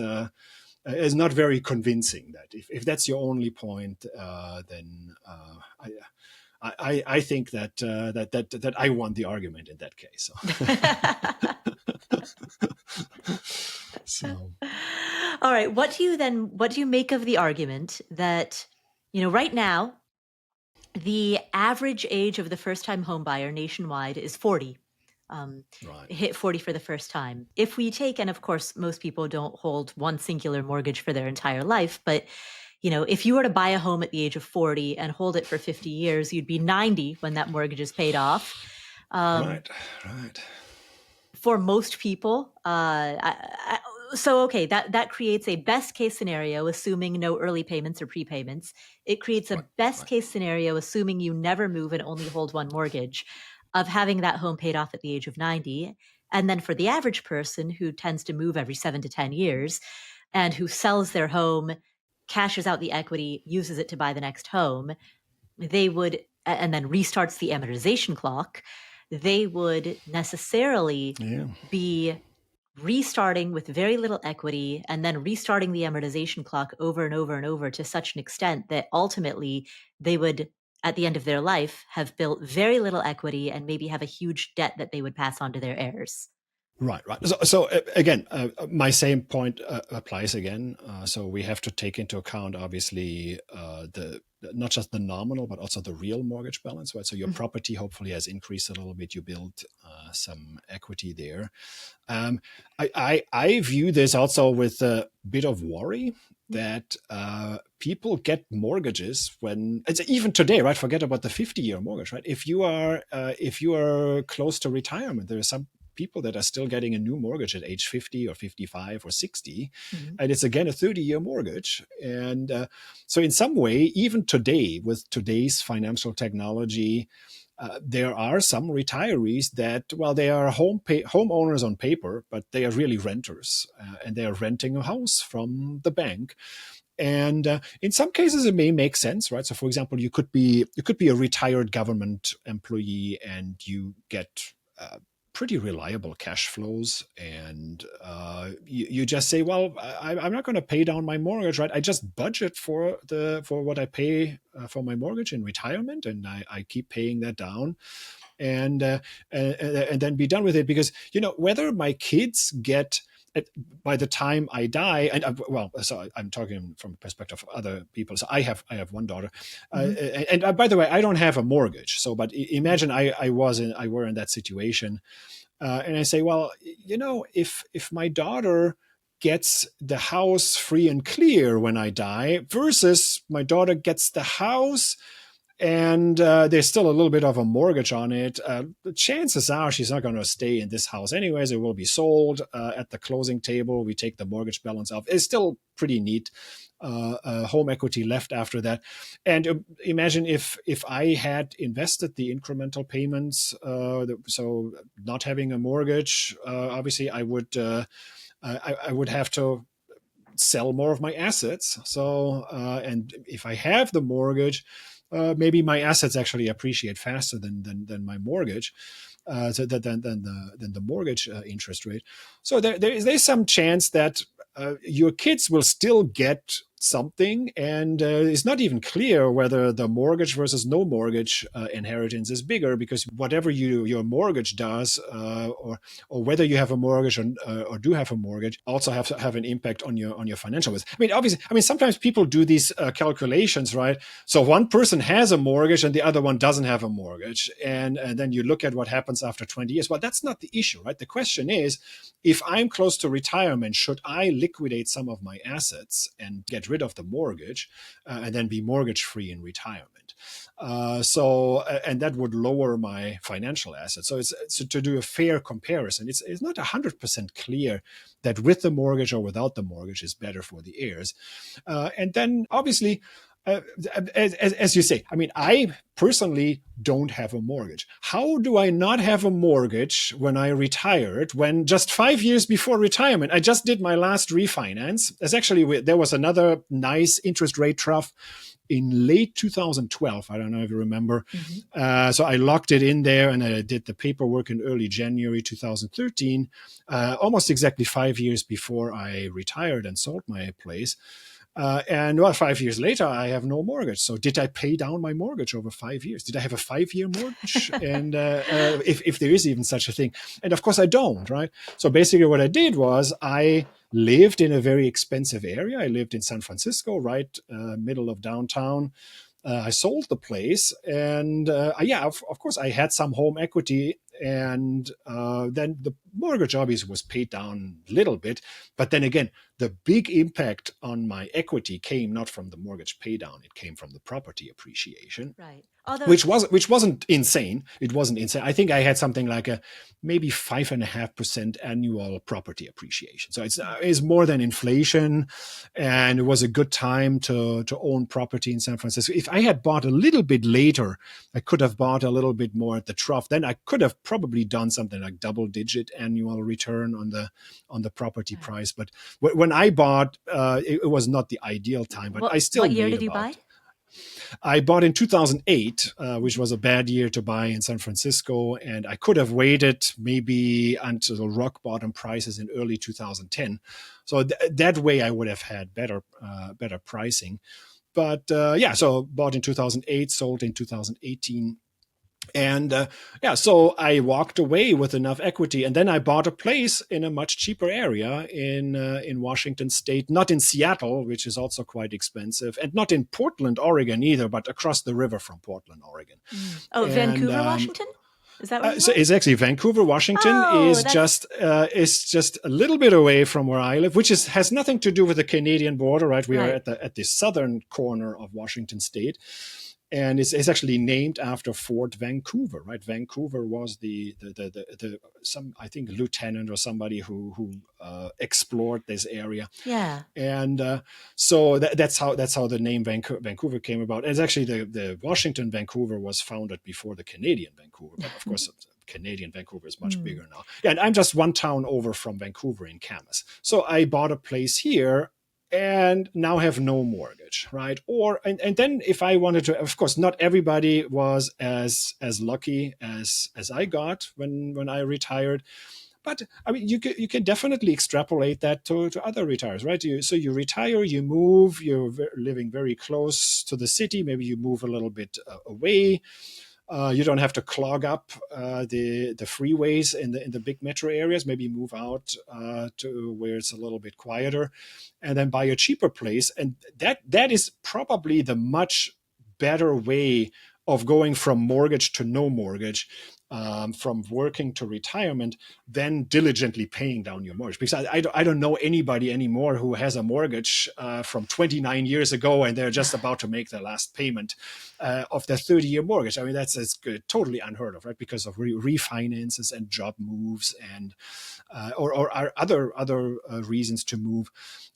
[SPEAKER 2] is not very convincing. That if that's your only point, then I think that I won the argument in that case. So.
[SPEAKER 1] All right. What do you make of the argument that, right now, the average age of the first-time homebuyer nationwide is 40?
[SPEAKER 2] Right.
[SPEAKER 1] Hit 40 for the first time. If we take, and of course, most people don't hold one singular mortgage for their entire life, but if you were to buy a home at the age of 40 and hold it for 50 years, you'd be 90 when that mortgage is paid off.
[SPEAKER 2] Right, right.
[SPEAKER 1] For most people, so okay, that creates a best case scenario, assuming no early payments or prepayments. It creates a
[SPEAKER 2] Right,
[SPEAKER 1] best
[SPEAKER 2] right.
[SPEAKER 1] case scenario, assuming you never move and only hold one mortgage, of having that home paid off at the age of 90. And then for the average person who tends to move every 7 to 10 years and who sells their home, cashes out the equity, uses it to buy the next home, they would, and then restarts the amortization clock, they would necessarily
[SPEAKER 2] Yeah.
[SPEAKER 1] be restarting with very little equity and then restarting the amortization clock over and over and over to such an extent that ultimately they would, at the end of their life, have built very little equity and maybe have a huge debt that they would pass on to their heirs.
[SPEAKER 2] Right, right. So again, my same point applies again. So we have to take into account, obviously, the not just the nominal, but also the real mortgage balance, right? So your property hopefully has increased a little bit. You build some equity there. I view this also with a bit of worry that people get mortgages when it's even today, right? Forget about the 50-year mortgage, right? If you are close to retirement, there are some people that are still getting a new mortgage at age 50 or 55 or 60, and it's again a 30-year mortgage. And so in some way, even today, with today's financial technology, there are some retirees that, well, they are homeowners on paper, but they are really renters, and they are renting a house from the bank. And in some cases, it may make sense, right? So, for example, you could be a retired government employee, and you get pretty reliable cash flows, and you just say, well, I'm not going to pay down my mortgage, right? I just budget for what I pay for my mortgage in retirement, and I keep paying that down, and then be done with it. Because whether my kids get by the time I die, and well, so I'm talking from the perspective of other people. So I have one daughter, and by the way, I don't have a mortgage. So, but imagine I were in that situation, and I say, well, if my daughter gets the house free and clear when I die, versus my daughter gets the house and there's still a little bit of a mortgage on it. The chances are she's not going to stay in this house anyways. It will be sold at the closing table. We take the mortgage balance off. It's still pretty neat home equity left after that. And imagine if I had invested the incremental payments, so not having a mortgage, obviously I would have to sell more of my assets. So and if I have the mortgage, maybe my assets actually appreciate faster than my mortgage, than the mortgage interest rate. So there's some chance that your kids will still get something, and it's not even clear whether the mortgage versus no mortgage inheritance is bigger, because whatever your mortgage does, or whether you have a mortgage or do have a mortgage, also have an impact on your financial risk. I mean, obviously, sometimes people do these calculations, right? So one person has a mortgage and the other one doesn't have a mortgage, and then you look at what happens after 20 years. Well, that's not the issue, right? The question is, if I'm close to retirement, should I liquidate some of my assets and get rid of the mortgage, and then be mortgage free in retirement? And that would lower my financial assets. So it's to do a fair comparison. It's not 100% clear that with the mortgage or without the mortgage is better for the heirs. And then obviously, as you say, I personally don't have a mortgage. How do I not have a mortgage when I retired, when just 5 years before retirement, I just did my last refinance? There was another nice interest rate trough in late 2012. I don't know if you remember. So I locked it in there, and I did the paperwork in early January 2013, almost exactly 5 years before I retired and sold my place. And 5 years later, I have no mortgage. So did I pay down my mortgage over 5 years? Did I have a 5-year mortgage? And if there is even such a thing. And of course I don't, right? So basically what I did was I lived in a very expensive area. I lived in San Francisco, right middle of downtown. I sold the place, and of course I had some home equity, and then the mortgage obviously was paid down a little bit, but then again, the big impact on my equity came not from the mortgage pay down, it came from the property appreciation.
[SPEAKER 1] Right. Although,
[SPEAKER 2] Which wasn't insane. It wasn't insane. I think I had something like a maybe 5.5% annual property appreciation. So it's more than inflation, and it was a good time to own property in San Francisco. If I had bought a little bit later, I could have bought a little bit more at the trough. Then I could have probably done something like double-digit annual return on the property price. But when I bought, it was not the ideal time. But I still
[SPEAKER 1] what year
[SPEAKER 2] made
[SPEAKER 1] did you buy?
[SPEAKER 2] I bought in 2008, which was a bad year to buy in San Francisco. And I could have waited maybe until rock bottom prices in early 2010. So that way I would have had better pricing. But so bought in 2008, sold in 2018. And so I walked away with enough equity, and then I bought a place in a much cheaper area in Washington State, not in Seattle, which is also quite expensive, and not in Portland, Oregon either, but across the river from Portland, Oregon.
[SPEAKER 1] Oh, and, Vancouver, Washington. Is that where
[SPEAKER 2] so it's actually Vancouver, Washington is just a little bit away from where I live, which has nothing to do with the Canadian border, right? We are at the southern corner of Washington State. And it's actually named after Fort Vancouver, right? Vancouver was the some, I think, lieutenant or somebody who explored this area.
[SPEAKER 1] Yeah.
[SPEAKER 2] And so that's how the name Vancouver came about. It's actually the Washington Vancouver was founded before the Canadian Vancouver, but of course Canadian Vancouver is much bigger now. Yeah, and I'm just one town over from Vancouver in Camas. So I bought a place here and now have no mortgage, right? And then if I wanted to, of course, not everybody was as lucky as I got when I retired. But I mean, you can definitely extrapolate that to other retirees, right? So you retire, you move, you're living very close to the city. Maybe you move a little bit away. You don't have to clog up the freeways in the big metro areas. Maybe move out to where it's a little bit quieter, and then buy a cheaper place. And that is probably the much better way of going from mortgage to no mortgage, from working to retirement, than diligently paying down your mortgage. Because I don't know anybody anymore who has a mortgage from 29 years ago and they're just about to make their last payment of their 30-year mortgage. I mean, that's totally unheard of, right? Because of refinances and job moves and or other reasons to move.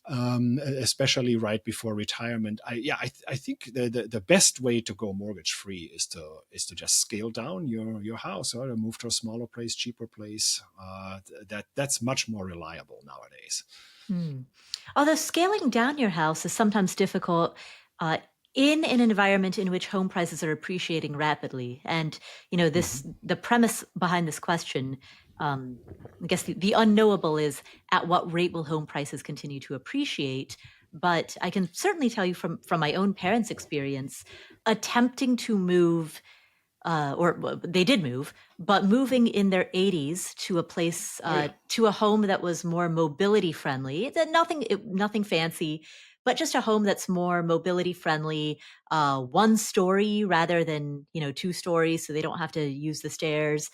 [SPEAKER 2] Especially right before retirement. I think the best way to go mortgage free is to just scale down your house, or to move to a smaller place, cheaper place. That's much more reliable nowadays.
[SPEAKER 1] Although scaling down your house is sometimes difficult in an environment in which home prices are appreciating rapidly. And the premise behind this question, I guess the unknowable is, at what rate will home prices continue to appreciate? But I can certainly tell you from my own parents' experience, attempting to move, or they did move, but moving in their 80s to a place, to a home that was more mobility friendly, nothing fancy, but just a home that's more mobility friendly, one story rather than 2 stories, so they don't have to use the stairs.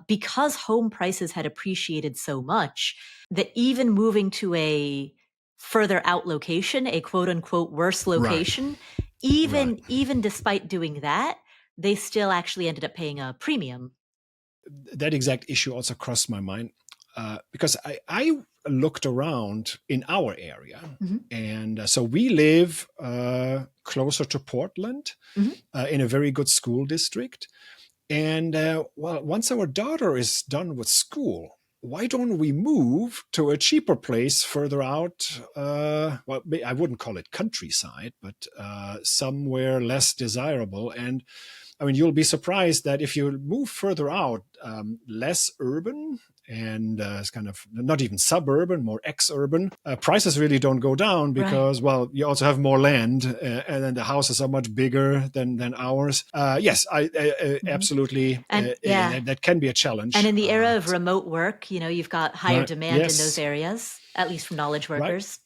[SPEAKER 1] Because home prices had appreciated so much, that even moving to a further out location, a quote unquote worse location, even despite doing that, they still actually ended up paying a premium.
[SPEAKER 2] That exact issue also crossed my mind, because I looked around in our area, and so we live closer to Portland, in a very good school district. And once our daughter is done with school, why don't we move to a cheaper place further out? I wouldn't call it countryside, but somewhere less desirable. And I mean, you'll be surprised that if you move further out, less urban, and it's kind of not even suburban, more ex-urban, prices really don't go down because, well, you also have more land, and then the houses are much bigger than ours. Yes, I absolutely, and that can be a challenge.
[SPEAKER 1] And in the era of remote work, you've got higher demand in those areas, at least from knowledge workers.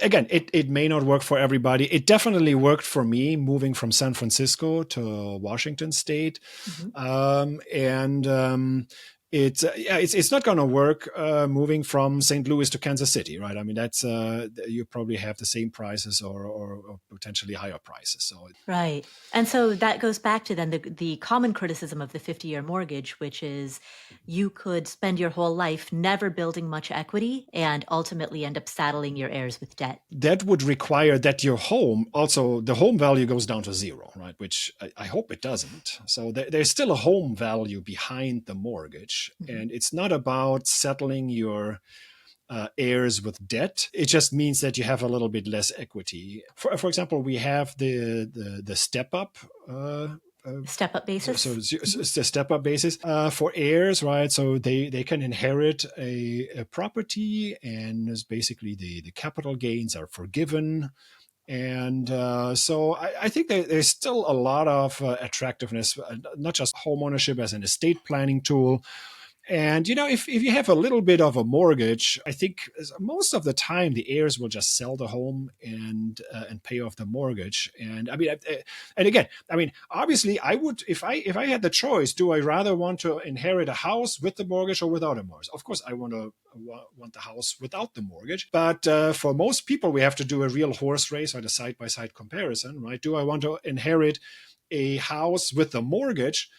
[SPEAKER 2] Again, it may not work for everybody. It definitely worked for me moving from San Francisco to Washington State. it's not going to work moving from St. Louis to Kansas City, right? I mean, that's you probably have the same prices or potentially higher prices. So
[SPEAKER 1] Right. And so that goes back to then the common criticism of the 50-year mortgage, which is you could spend your whole life never building much equity and ultimately end up saddling your heirs with debt.
[SPEAKER 2] that would require that your home, also the home value goes down to zero, right? Which I hope it doesn't. So there's still a home value behind the mortgage.
[SPEAKER 1] Mm-hmm.
[SPEAKER 2] And it's not about settling your heirs with debt. It just means that you have a little bit less equity. For example, we have the step up.
[SPEAKER 1] Step up basis.
[SPEAKER 2] So it's the step up basis for heirs, right? So they can inherit a property, and it's basically the capital gains are forgiven. And so I think there's still a lot of attractiveness, not just home ownership as an estate planning tool. And, if you have a little bit of a mortgage, I think most of the time the heirs will just sell the home and pay off the mortgage. And I mean, and again, I mean, obviously I would, if I had the choice, do I rather want to inherit a house with the mortgage or without a mortgage? Of course, I want the house without the mortgage. But for most people, we have to do a real horse race or the side-by-side comparison, right? Do I want to inherit a house with a mortgage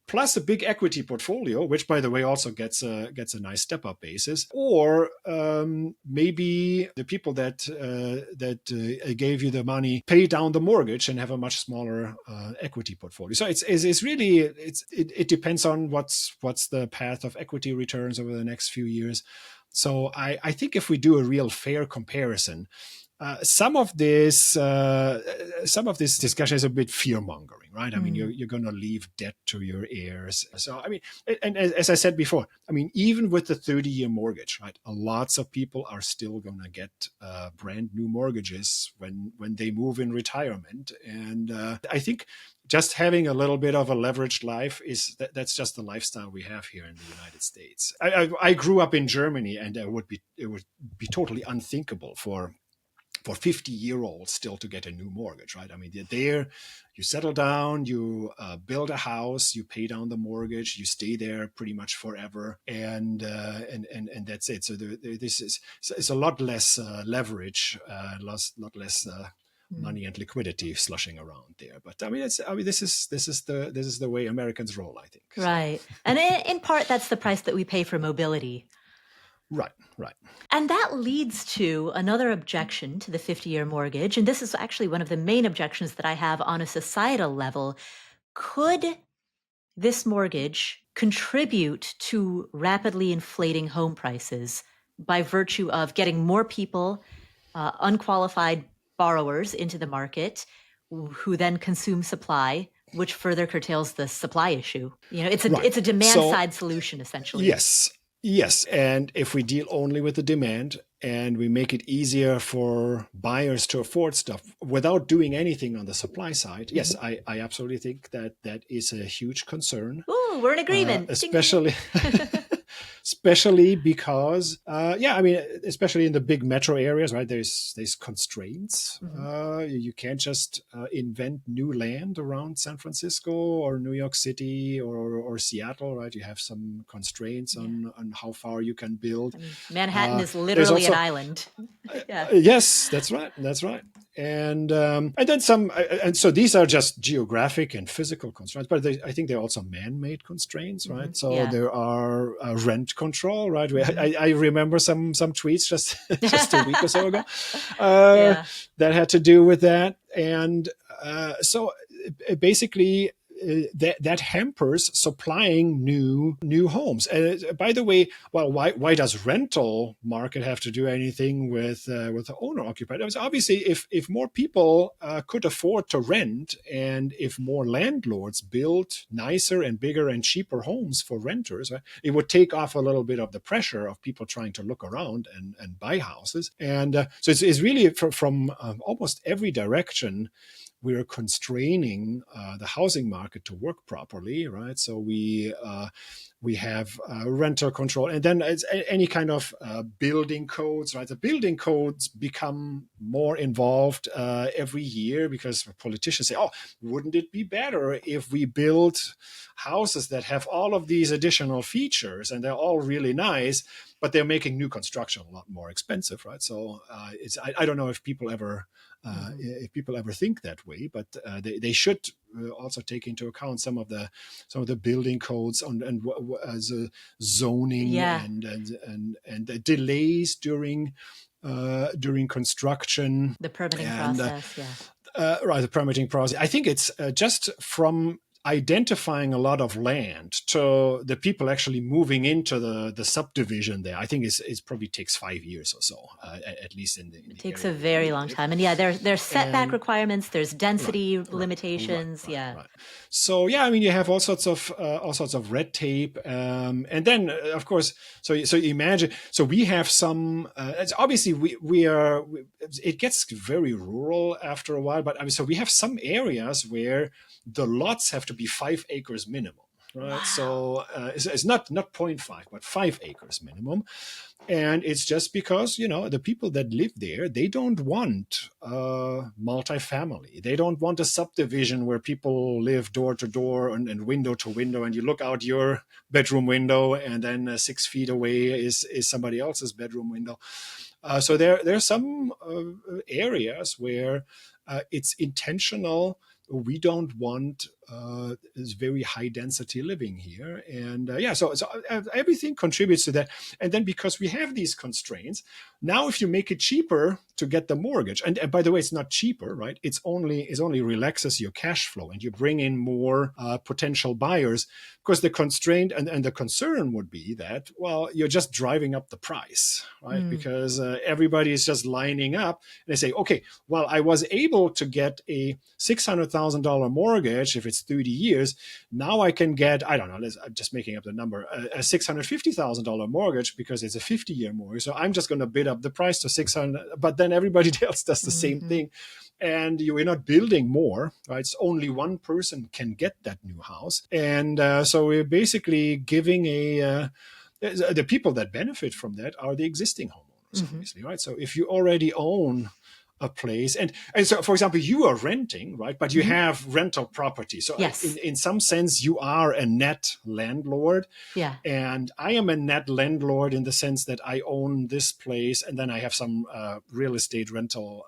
[SPEAKER 2] plus a big equity portfolio, which, by the way, also gets a nice step-up basis, or maybe the people that gave you the money pay down the mortgage and have a much smaller equity portfolio. So it's really it depends on what's the path of equity returns over the next few years. So I think if we do a real fair comparison, some of this discussion is a bit fear mongering, right? I mean, you're going to leave debt to your heirs. So I mean, and as I said before, I mean, even with the 30-year mortgage, right? Lots of people are still going to get brand new mortgages when they move in retirement, and I think just having a little bit of a leveraged life that's just the lifestyle we have here in the United States. I grew up in Germany, and it would be totally unthinkable for 50-year-olds still to get a new mortgage, right? I mean, there, you settle down, you build a house, you pay down the mortgage, you stay there pretty much forever, and that's it. So it's a lot less leverage, lot less money and liquidity slushing around there. But I mean, this is the way Americans roll, I think.
[SPEAKER 1] Right, so. And in part, that's the price that we pay for mobility.
[SPEAKER 2] Right.
[SPEAKER 1] And that leads to another objection to the 50-year mortgage. And this is actually one of the main objections that I have on a societal level. Could this mortgage contribute to rapidly inflating home prices by virtue of getting more people, unqualified borrowers into the market who then consume supply, which further curtails the supply issue? It's a demand-side solution, essentially.
[SPEAKER 2] Yes, and if we deal only with the demand and we make it easier for buyers to afford stuff without doing anything on the supply side, yes, I absolutely think that is a huge concern.
[SPEAKER 1] Ooh, we're in agreement.
[SPEAKER 2] Especially because, I mean, especially in the big metro areas, right? There's constraints. You can't just invent new land around San Francisco or New York City or Seattle, right? You have some constraints on how far you can build.
[SPEAKER 1] I mean, Manhattan is literally an island.
[SPEAKER 2] Yes, that's right. And then some, and so these are just geographic and physical constraints, but I think they're also man-made constraints, right? So there are rent control, right? I remember some tweets just a week or so ago that had to do with that, and so basically. That hampers supplying new homes. By the way, well, why does rental market have to do anything with the owner occupied? Obviously, if more people could afford to rent, and if more landlords built nicer and bigger and cheaper homes for renters, it would take off a little bit of the pressure of people trying to look around and buy houses. And so it's really from almost every direction. we're constraining the housing market to work properly, right? So we have rental control, and then it's any kind of building codes, right? The building codes become more involved every year because politicians say, "Oh, wouldn't it be better if we built houses that have all of these additional features and they're all really nice, but they're making new construction a lot more expensive," right? So I don't know if people ever think that way, but they should also take into account some of the building codes and as a zoning and the delays during construction,
[SPEAKER 1] The permitting
[SPEAKER 2] and
[SPEAKER 1] process,
[SPEAKER 2] right, the permitting process. I think it's just from identifying a lot of land to the people actually moving into the subdivision there. I think it's probably takes 5 years or so, at least in the
[SPEAKER 1] it takes a
[SPEAKER 2] area where
[SPEAKER 1] very
[SPEAKER 2] we
[SPEAKER 1] long
[SPEAKER 2] live.
[SPEAKER 1] time. And yeah, there's setback
[SPEAKER 2] And
[SPEAKER 1] requirements, there's density
[SPEAKER 2] right,
[SPEAKER 1] limitations.
[SPEAKER 2] right. So yeah, I mean, you have all sorts of red tape, and then of course, so you imagine. So we have some. It's obviously it gets very rural after a while, but I mean, so we have some areas where the lots have to be 5 acres minimum. Right,
[SPEAKER 1] Wow.
[SPEAKER 2] so it's not 0.5, but 5 acres minimum, and it's just because the people that live there, they don't want multifamily. They don't want a subdivision where people live door to door and window to window, and you look out your bedroom window, and then 6 feet away is somebody else's bedroom window. So there's some areas where it's intentional. We don't want this very high density living here, and so everything contributes to that. And then because we have these constraints, now if you make it cheaper to get the mortgage, and by the way, it's not cheaper, right? It's only relaxes your cash flow, and you bring in more potential buyers, because the constraint and the concern would be that, well, you're just driving up the price, right? Because everybody is just lining up, and they say, okay, well, I was able to get a $600,000 mortgage if it's 30 years. Now I can get, I don't know, I'm just making up the number, a $650,000 mortgage because it's a 50-year mortgage. So I'm just going to bid up the price to 600, but then everybody else does the same thing. And you're not building more, right? It's only one person can get that new house. And so we're basically giving the people that benefit from that are the existing homeowners, obviously, right? So if you already own a place, and so, for example, you are renting, right? But you have rental property. So
[SPEAKER 1] yes.
[SPEAKER 2] in some sense, you are a net landlord.
[SPEAKER 1] Yeah.
[SPEAKER 2] And I am a net landlord in the sense that I own this place, and then I have some real estate rental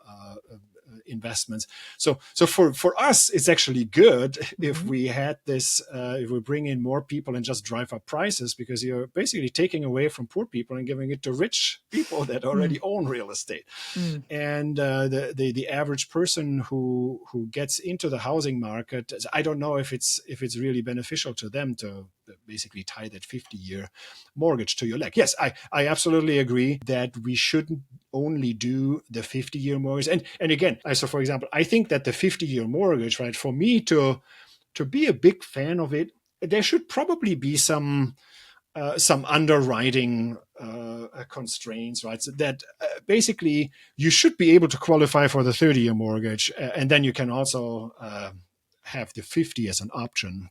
[SPEAKER 2] investments. So for us, it's actually good if we had this, if we bring in more people and just drive up prices, because you're basically taking away from poor people and giving it to rich people that already own real estate. And the average person who gets into the housing market, I don't know if it's really beneficial to them to basically tie that 50-year mortgage to your leg. Yes, I absolutely agree that we shouldn't only do the 50-year mortgage. And again, so for example, I think that the 50-year mortgage, right, for me to be a big fan of it, there should probably be some underwriting constraints, right? So that basically you should be able to qualify for the 30-year mortgage, and then you can also have the 50 as an option.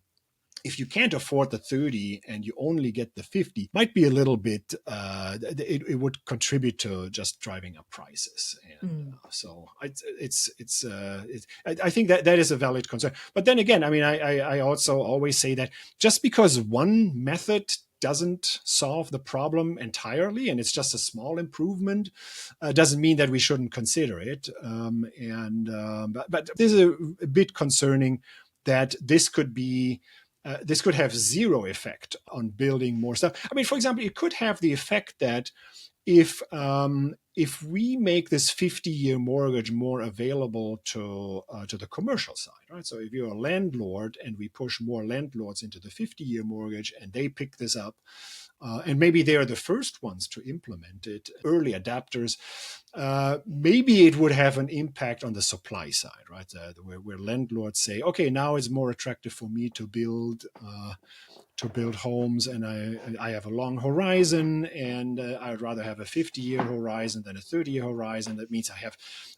[SPEAKER 2] If you can't afford the 30 and you only get the 50, might be a little bit, it would contribute to just driving up prices. And so I think that is a valid concern. But then again, I mean, I also always say that just because one method doesn't solve the problem entirely, and it's just a small improvement, doesn't mean that we shouldn't consider it. But this is a bit concerning that this could be this could have zero effect on building more stuff. I mean, for example, it could have the effect that if we make this 50-year mortgage more available to the commercial side, right? So if you're a landlord and we push more landlords into the 50-year mortgage and they pick this up, and maybe they are the first ones to implement it, early adapters, maybe it would have an impact on the supply side, right? Where landlords say, okay, now it's more attractive for me to build to build homes, and I have a long horizon, and I'd rather have a 50-year horizon than a 30-year horizon. That means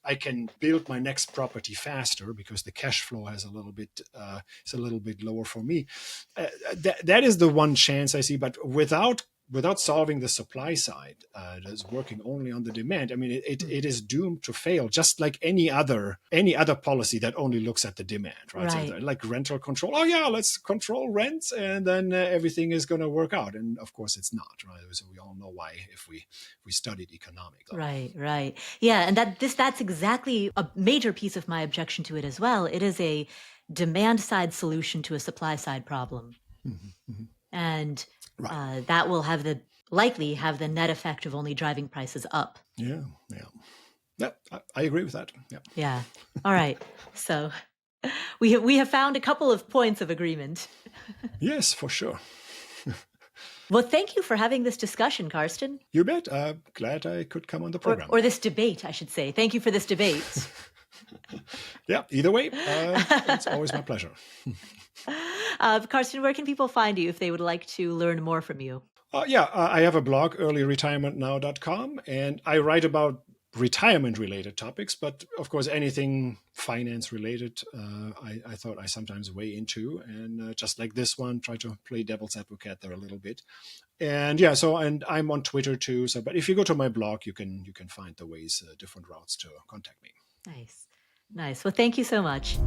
[SPEAKER 2] I can build my next property faster because the cash flow has is a little bit lower for me. That is the one chance I see, but without solving the supply side, that's working only on the demand. I mean, it is doomed to fail, just like any other policy that only looks at the demand, right?
[SPEAKER 1] Right.
[SPEAKER 2] So like rental control. Oh yeah, let's control rents, and then everything is going to work out. And of course, it's not, right? So we all know why if we studied economics.
[SPEAKER 1] Right, right. Yeah, and that's exactly a major piece of my objection to it as well. It is a demand side solution to a supply side problem.
[SPEAKER 2] Mm-hmm.
[SPEAKER 1] And
[SPEAKER 2] Right.
[SPEAKER 1] that will likely have the net effect of only driving prices up.
[SPEAKER 2] Yeah, yeah. Yeah, I agree with that. Yeah.
[SPEAKER 1] Yeah. All right. So we have found a couple of points of agreement.
[SPEAKER 2] Yes, for sure.
[SPEAKER 1] Well, thank you for having this discussion, Karsten.
[SPEAKER 2] You bet. Glad I could come on the program.
[SPEAKER 1] Or this debate, I should say. Thank you for this debate.
[SPEAKER 2] Yeah, either way, it's always my pleasure.
[SPEAKER 1] Karsten, where can people find you if they would like to learn more from you?
[SPEAKER 2] I have a blog, earlyretirementnow.com, and I write about retirement-related topics, but of course, anything finance-related, I thought I sometimes weigh into, and just like this one, try to play devil's advocate there a little bit. And yeah, and I'm on Twitter too. So, but if you go to my blog, you can find the ways, different routes to contact me.
[SPEAKER 1] Nice. Well, thank you so much.